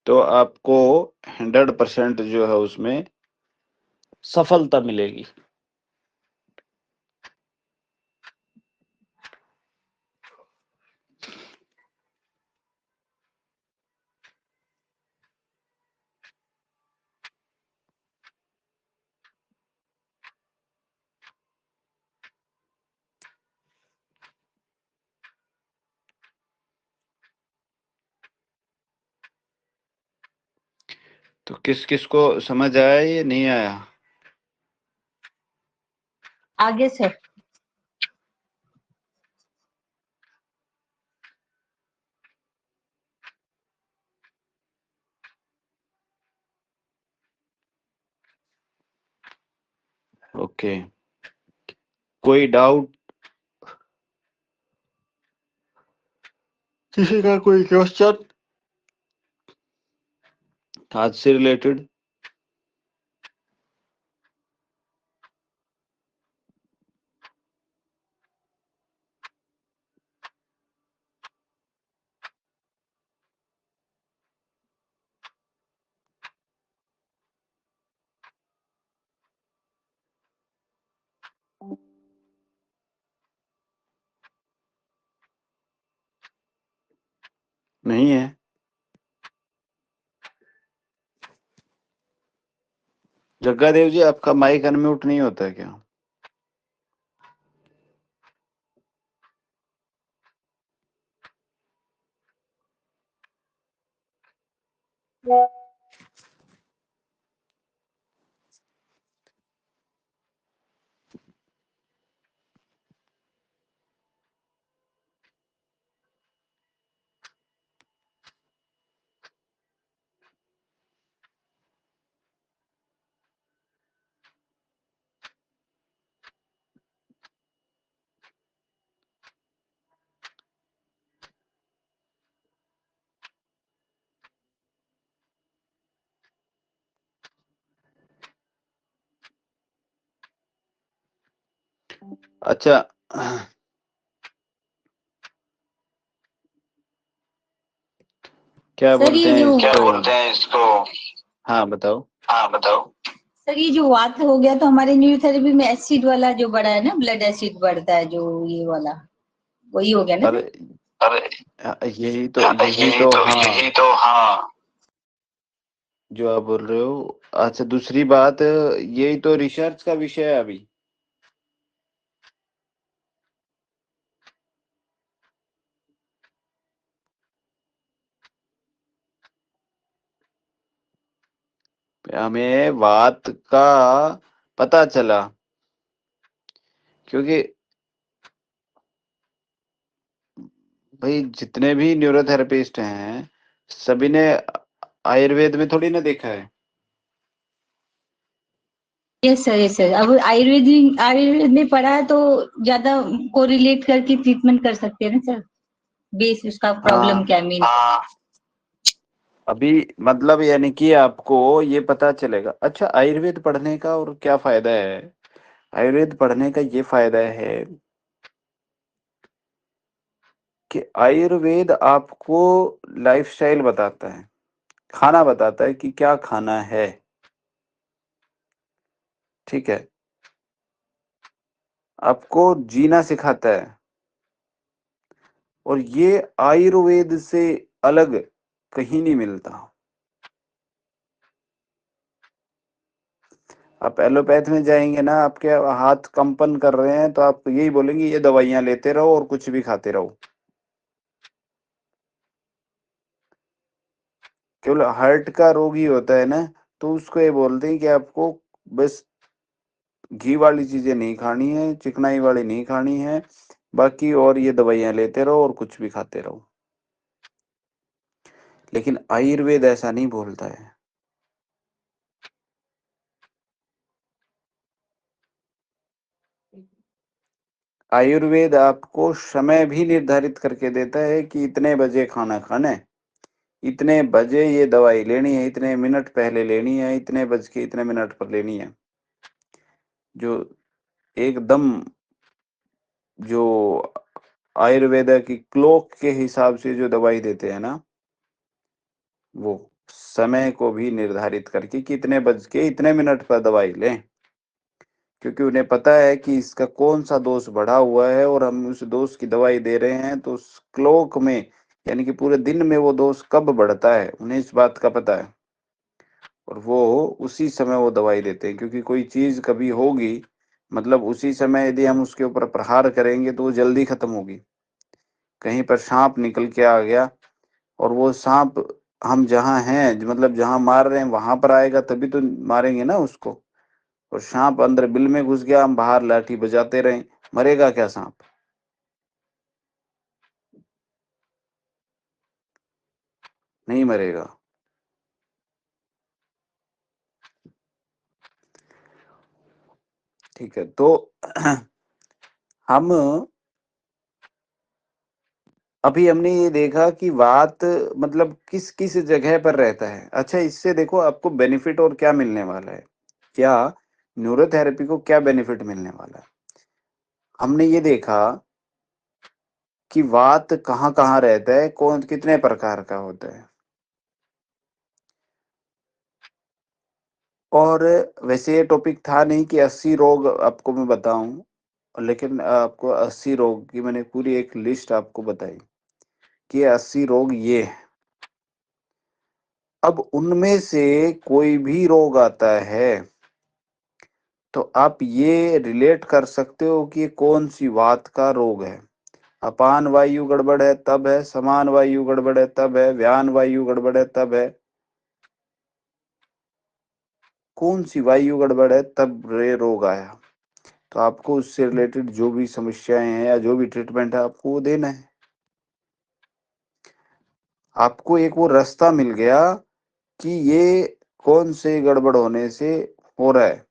तो आपको 100% जो है उसमें सफलता मिलेगी। तो किस किस को समझ आया या नहीं आया? आगे सर। ओके, कोई डाउट, किसी का कोई क्वेश्चन आज से रिलेटेड? नहीं है? जग्गा देव जी, आपका माइक अनम्यूट नहीं होता है क्या? अच्छा, क्या सर बोलते ये हैं जो इसको? क्या बोलते हैं इसको? हाँ बताओ। हाँ बताओ। सर ये जो वात हो गया तो हमारे न्यूरोथेरेपी में एसिड वाला जो बढ़ा है ना, ब्लड एसिड बढ़ता है जो, ये वाला वही हो गया ना अरे सर? अरे यही तो हाँ, जो आप बोल रहे हो। अच्छा, दूसरी बात, यही तो रिसर्च का विषय है अभी। हमें बात का पता चला क्योंकि भाई जितने भी न्यूरोथेरेपिस्ट हैं सभी ने आयुर्वेद में थोड़ी ना देखा है। Yes sir, yes sir. अब आयुर्वेद में पढ़ा है तो ज्यादा कोरिलेट करके ट्रीटमेंट कर सकते हैं ना सर, बेस उसका प्रॉब्लम हाँ, क्या मीन। अभी मतलब यानी कि आपको ये पता चलेगा। अच्छा, आयुर्वेद पढ़ने का और क्या फायदा है? आयुर्वेद पढ़ने का ये फायदा है कि आयुर्वेद आपको लाइफ़स्टाइल बताता है, खाना बताता है कि क्या खाना है, ठीक है? आपको जीना सिखाता है और ये आयुर्वेद से अलग कहीं नहीं मिलता। आप एलोपैथ में जाएँगे ना, आपके हाथ कंपन कर रहे हैं, तो आप यही बोलेंगे ये दवाइयाँ लेते रहो और कुछ भी खाते रहो। केवल हार्ट का रोगी होता है ना, तो उसको ये बोलते हैं कि आपको बस घी वाली चीज़ें नहीं खानी है, चिकनाई वाली नहीं खानी है, बाकी और ये दवाइयाँ लेते रहो और कुछ भी खाते रहो। लेकिन आयुर्वेद ऐसा नहीं बोलता है। आयुर्वेद आपको समय भी निर्धारित करके देता है कि इतने बजे खाना खाना है, इतने बजे ये दवाई लेनी है, इतने मिनट पहले लेनी है, इतने बज के इतने मिनट पर लेनी है। जो एकदम जो आयुर्वेद की क्लॉक के हिसाब से जो दवाई देते हैं ना, वो समय को भी निर्धारित करके कि इतने बज के इतने मिनट पर दवाई लें, क्योंकि उन्हें पता है कि इसका कौन-सा दोष बढ़ा हुआ है और हम उस दोष की दवाई दे रहे हैं, तो उस क्लॉक में यानी कि पूरे दिन में वो दोष कब बढ़ता है, उन्हें इस बात का पता है और वो उसी समय वो दवाई देते हैं, क्योंकि कोई चीज़ कभी होगी, मतलब उसी समय यदि हम उसके ऊपर प्रहार करेंगे, तो वो जल्दी खत्म होगी। कहीं पर साँप निकल के आ गया और वो साँप हम जहाँ हैं, मतलब जहाँ मार रहे हैं, वहाँ पर आएगा तभी तो मारेंगे ना उसको। और साँप अंदर बिल में घुस गया, हम बाहर लाठी बजाते रहें, मरेगा क्या साँप? नहीं मरेगा। ठीक है, तो हम अभी हमने ये देखा कि वात मतलब किस-किस जगह पर रहता है। अच्छा, इससे देखो आपको बेनिफिट और क्या मिलने वाला है। क्या न्यूरोथेरेपी को क्या बेनिफिट मिलने वाला है? हमने ये देखा कि वात कहाँ-कहाँ रहता है, कौन कितने प्रकार का होता है। और वैसे ये टॉपिक था नहीं कि 80 रोग आपको मैं बताऊँ, लेकिन आपको 80 रोग की मैंने पूरी एक लिस्ट आपको बताई कि ये 80 रोग ये हैं। अब उनमें से कोई भी रोग आता है, तो आप ये रिलेट कर सकते हो कि ये कौन-सी वात का रोग है। अपान वायु गड़बड़ है तब है, समान वायु गड़बड़ है तब है, व्यान वायु गड़बड़ है तब है। कौन-सी वायु गड़बड़ है तब ये रोग आया। तो आपको उससे रिलेटेड जो भी समस्याएँ हैं या जो भी ट्रीटमेंट है, आपको वो देना है। आपको एक वो रास्ता मिल गया कि ये कौन से गड़बड़ होने से हो रहा है।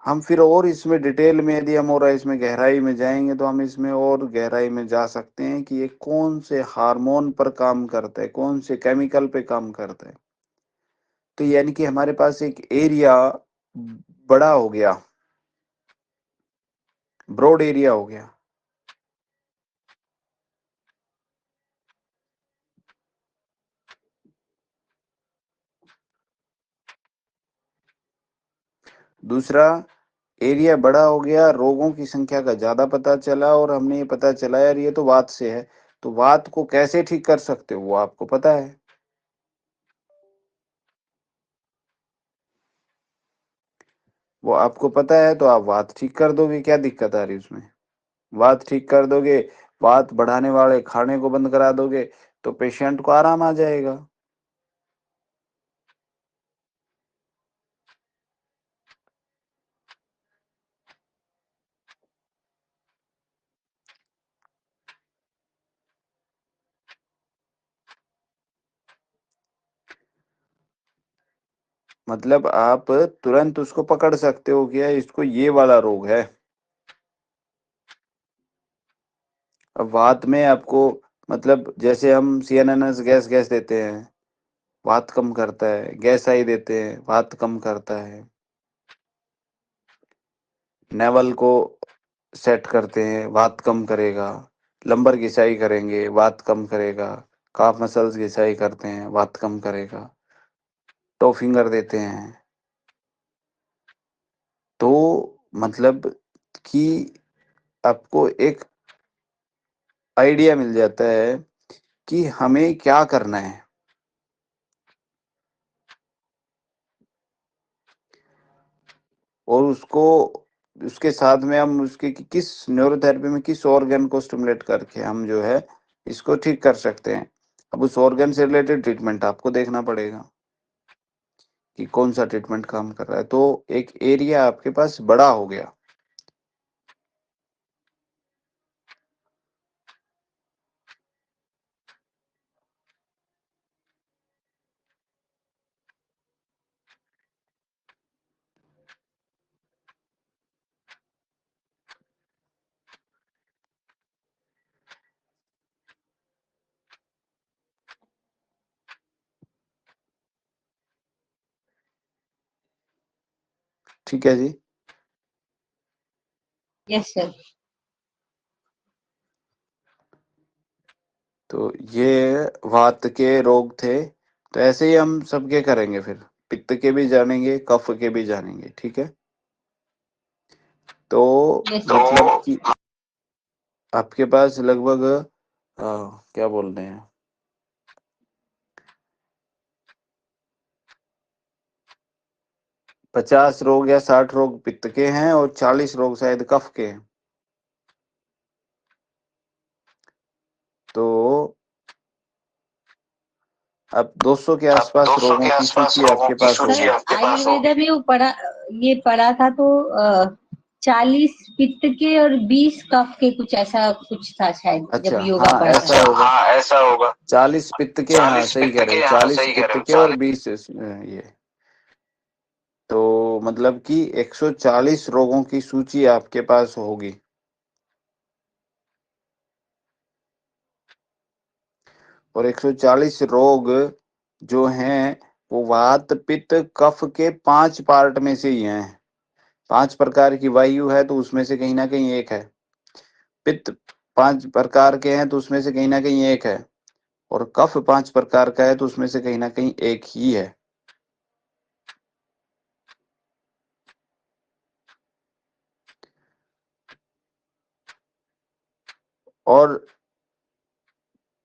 हम फिर और इसमें डिटेल में यदि हम और इसमें गहराई में जाएँगे, तो हम इसमें और गहराई में जा सकते हैं कि ये कौन से हार्मोन पर काम करता है, कौन से केमिकल पे काम करता है। तो यानी कि हमारे पास एक एरिया बड़ा हो गया, ब्रॉड एरिया हो गया। दूसरा, एरिया बड़ा हो गया, रोगों की संख्या का ज़्यादा पता चला और हमने ये पता चला यार ये तो वात से है। तो वात को कैसे ठीक कर सकते हो वो आपको पता है। वो आपको पता है तो आप वात ठीक कर दोगे, क्या दिक्कत आ रही है उसमें? वात ठीक कर दोगे, वात बढ़ाने वाले खाने को बंद करा दोगे, तो पेशेंट को आराम आ जाएगा। मतलब आप तुरंत उसको पकड़ सकते हो कि यार इसको ये वाला रोग है। अब वात में आपको मतलब जैसे हम सीएनएनएस गैस देते हैं, वात कम करता है, गैस आई देते हैं, वात कम करता है। नेवल को सेट करते हैं, वात कम करेगा। लंबर घिसाई करेंगे, वात कम करेगा। काफ मसल्स घिसाई करते हैं, वात कम करेगा। टो फिंगर देते हैं, तो मतलब कि आपको एक आइडिया मिल जाता है कि हमें क्या करना है। और उसके साथ में हम उसके किस न्यूरोथेरेपी में किस ऑर्गन को स्टिमुलेट करके हम जो है इसको ठीक कर सकते हैं। अब उस ऑर्गन से रिलेटेड ट्रीटमेंट आपको देखना पड़ेगा कि कौन सा ट्रीटमेंट काम कर रहा है। तो एक एरिया आपके पास बड़ा हो गया। ठीक है जी। Yes sir. तो ये वात के रोग थे। तो ऐसे ही हम सबके करेंगे, फिर पित्त के भी जानेंगे, कफ के भी जानेंगे। ठीक है। तो यस मतलब कि आपके पास लगभग क्या बोल रहे हैं, 50 रोग या 60 रोग पित्त के हैं और 40 रोग शायद कफ के हैं। तो अब 200 के अब आसपास 200 रोगों के की आसपास सूची रोगों आपके की पास सूची होगी। आपके पास होगी। आयुर्वेद में वो पढ़ा, ये पढ़ा था तो 40 पित्त के और 20 कफ के, कुछ ऐसा कुछ था शायद, जब अच्छा, योगा हाँ पढ़ा ऐसा था। होगा। हाँ ऐसा होगा। 40 पित्त के, हाँ 40 सही पित्त कह रहे हो, के, हाँ 40 सही कह रहे पित्त हो, के और 40। 20 ये। तो मतलब कि 140 रोगों की सूची आपके पास होगी। और 140 रोग जो हैं वो वात पित्त कफ के 5 पार्ट में से ही हैं। 5 प्रकार की वायु है तो उसमें से कहीं ना कहीं एक है। पित्त 5 प्रकार के हैं तो उसमें से कहीं ना कहीं एक है। और कफ 5 प्रकार का है तो उसमें से कहीं ना कहीं एक ही है। और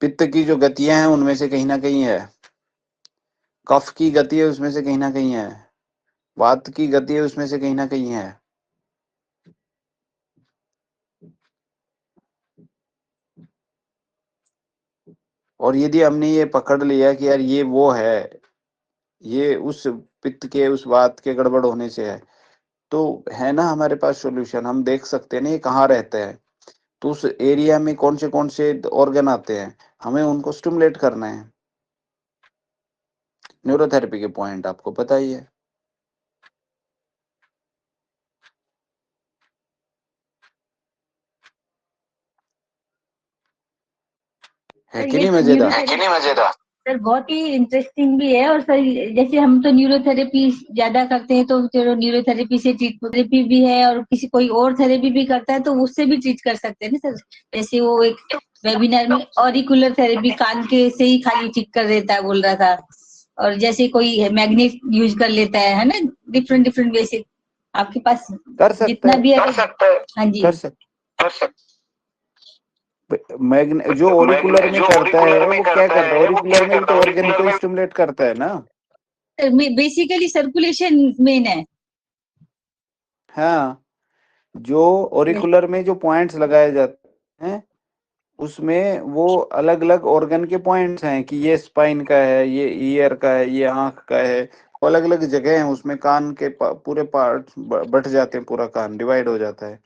पित्त की जो गतियां हैं उनमें से कहीं ना कहीं है। कफ की गति है उसमें से कहीं ना कहीं है। वात की गति है उसमें से कहीं ना कहीं है। और यदि हमने ये पकड़ लिया कि यार ये वो है, ये उस पित्त के उस वात के गड़बड़ होने से है, तो है ना हमारे पास सॉल्यूशन। हम देख सकते हैं ना ये कहाँ रहते हैं। तो उस एरिया में कौन से ऑर्गन आते हैं, हमें उनको स्टिमुलेट करना है। न्यूरोथेरेपी के पॉइंट आपको पता ही है सर कि ये नहीं तो मजेदार। है कि नहीं मजेदार। सर बहुत ही इंटरेस्टिंग भी है। और सर जैसे हम तो न्यूरोथेरेपी ज्यादा करते हैं, तो चलो न्यूरोथेरेपी से ट्रीटमेंट भी है, और किसी कोई और थेरेपी भी करता है तो उससे भी ट्रीट कर सकते हैं ना सर। जैसे वो एक वेबिनार में ऑरिकुलर थेरेपी, कान के से ही खाली ठीक कर देता है बोल रहा था। और जैसे कोई मैग्नेट यूज कर लेता है ना, डिफरेंट डिफरेंट वे से आपके पास कर सकता जितना है, भी है। कर सकता है। हाँ जी। कर सकता। कर सकता मैग्ने जो है। ओरिकुलर में जो करता ऑरिकुलर है में वो क्या करता करता है, है वो ओरिकुलर क्या में भी करता तो है, ऑर्गन ऑरिकुलर को ही में स्टिमुलेट करता है ना। बेसिकली सर्कुलेशन मेन है। हाँ, जो ओरिकुलर में जो पॉइंट्स लगाए जाते हैं उसमें वो अलग अलग ऑर्गन के पॉइंट्स हैं कि ये स्पाइन का है, ये ईयर का है, ये आंख का है। वो अलग अलग जगह हैं उसमें। कान के पूरे पार्ट बट जाते हैं, पूरा कान डिवाइड हो जाता है।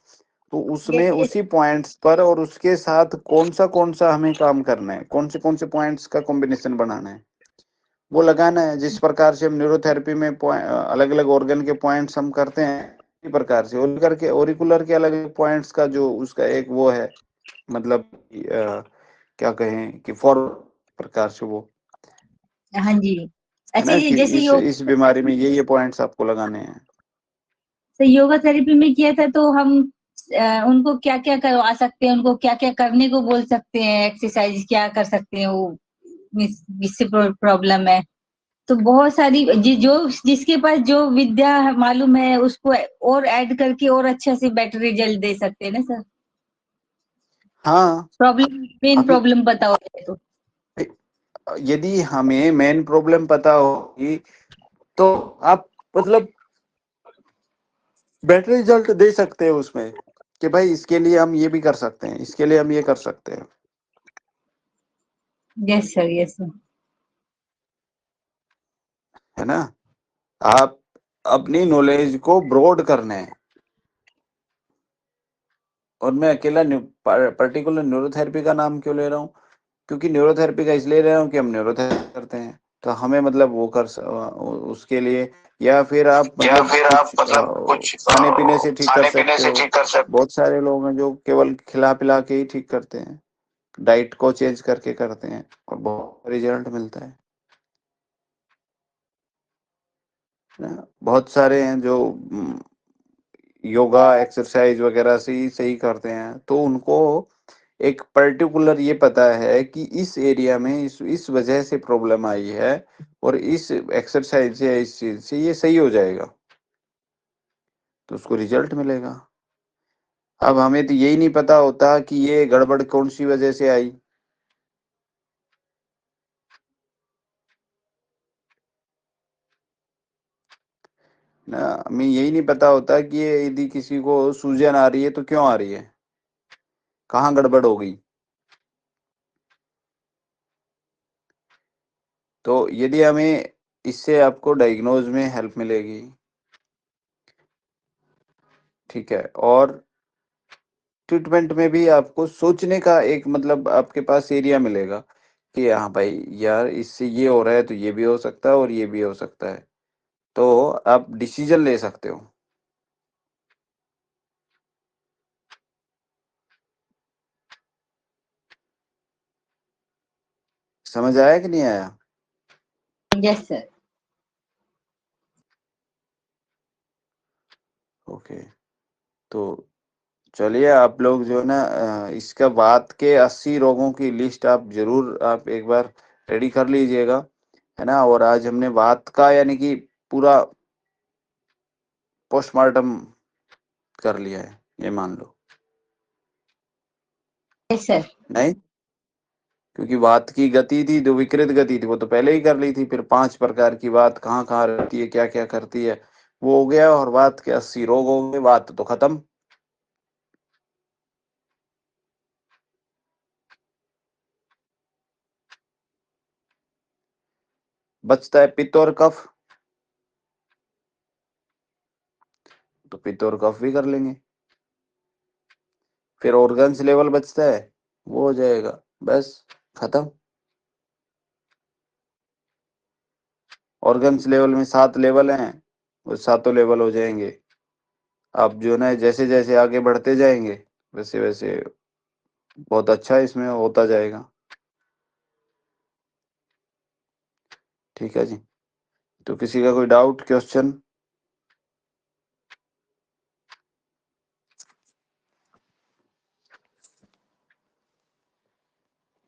तो उसमें जैसे उसी पॉइंट्स पर और उसके साथ कौन सा हमें काम करना है, कौन से पॉइंट्स का कॉम्बिनेशन बनाना है, वो लगाना है। जिस प्रकार से हम न्यूरोथेरेपी में अलग अलग ऑर्गन के पॉइंट्स हम करते हैं, इसी प्रकार से ओरिकुलर के अलग अलग पॉइंट्स का जो उसका एक वो है, मतलब क्या कहें कि फॉर प्रकार से वो हाँ जी। है अच्छा, ना ये कि जैसे इस बीमारी में ये पॉइंट्स आपको लगाने हैं। योगा थेरेपी में किया था तो हम उनको क्या क्या करवा सकते हैं, उनको क्या क्या करने को बोल सकते हैं, एक्सरसाइज क्या कर सकते हैं वो जिससे प्रॉब्लम है। तो बहुत सारी जो जिसके पास जो विद्या मालूम है उसको और ऐड करके और अच्छा से बेटर रिजल्ट दे सकते हैं ना सर। हाँ, मेन अभी प्रॉब्लम पता होता है तो। यदि हमें मेन प्रॉब्लम पता होगी तो आप मतलब बेटर रिजल्ट दे सकते हैं उसमें, कि भाई इसके लिए हम ये भी कर सकते हैं, इसके लिए हम ये कर सकते हैं, यस सर, यस सर। है ना। आप अपनी नॉलेज को ब्रॉड करना है। और मैं अकेला पर्टिकुलर न्यूरोथेरेपी का नाम क्यों ले रहा हूँ? क्योंकि न्यूरोथेरेपी का इसलिए ले रहा हूँ कि हम न्यूरोथेरेपी करते हैं, तो हमें मतलब वो उसके लिए, या फिर आप या मतलब फिर आप कुछ मतलब कुछ खाने पीने से ठीक कर खाने पीने सकते से हो। ठीक कर सकते। बहुत सारे लोग हैं जो केवल खिला पिला के ही ठीक करते हैं, डाइट को चेंज करके करते हैं और बहुत रिजल्ट मिलता है ना। बहुत सारे हैं जो योगा एक्सरसाइज वगैरह से ही सही करते हैं, तो उनको एक पर्टिकुलर ये पता है कि इस एरिया में इस वजह से प्रॉब्लम आई है, और इस एक्सरसाइज से इस चीज से ये सही हो जाएगा, तो उसको रिजल्ट मिलेगा। अब हमें तो यही नहीं पता होता कि ये गड़बड़ कौन सी वजह से आई। ना, हमें यही नहीं पता होता कि ये यदि किसी को सूजन आ रही है तो क्यों आ रही है, कहाँ गड़बड़ हो गई। तो यदि हमें इससे आपको डायग्नोज में हेल्प मिलेगी, ठीक है, और ट्रीटमेंट में भी आपको सोचने का एक मतलब आपके पास एरिया मिलेगा कि हाँ भाई यार इससे ये हो रहा है तो ये भी हो सकता है और ये भी हो सकता है, तो आप डिसीजन ले सकते हो। समझ आया कि नहीं आया? Yes sir. ओके, तो चलिए आप लोग जो है ना इसका वात के 80 रोगों की लिस्ट आप जरूर आप एक बार रेडी कर लीजिएगा, है ना। और आज हमने वात का यानी कि पूरा पोस्टमार्टम कर लिया है, ये मान लो। Yes sir. नहीं, क्योंकि वात की गति थी जो विकृत गति थी वो तो पहले ही कर ली थी, फिर 5 प्रकार की वात कहाँ कहाँ रहती है, क्या क्या करती है, वो हो गया। और वात के 80 रोग हो गए, वात तो खत्म। बचता है पित्त और कफ, तो पित्त और कफ भी कर लेंगे। फिर ऑर्गन्स लेवल बचता है, वो हो जाएगा, बस खत्म। ऑर्गन्स लेवल में 7 लेवल हैं, वो सातों लेवल हो जाएंगे। आप जो है ना जैसे जैसे आगे बढ़ते जाएंगे वैसे वैसे बहुत अच्छा इसमें होता जाएगा। ठीक है जी, तो किसी का कोई डाउट क्वेश्चन?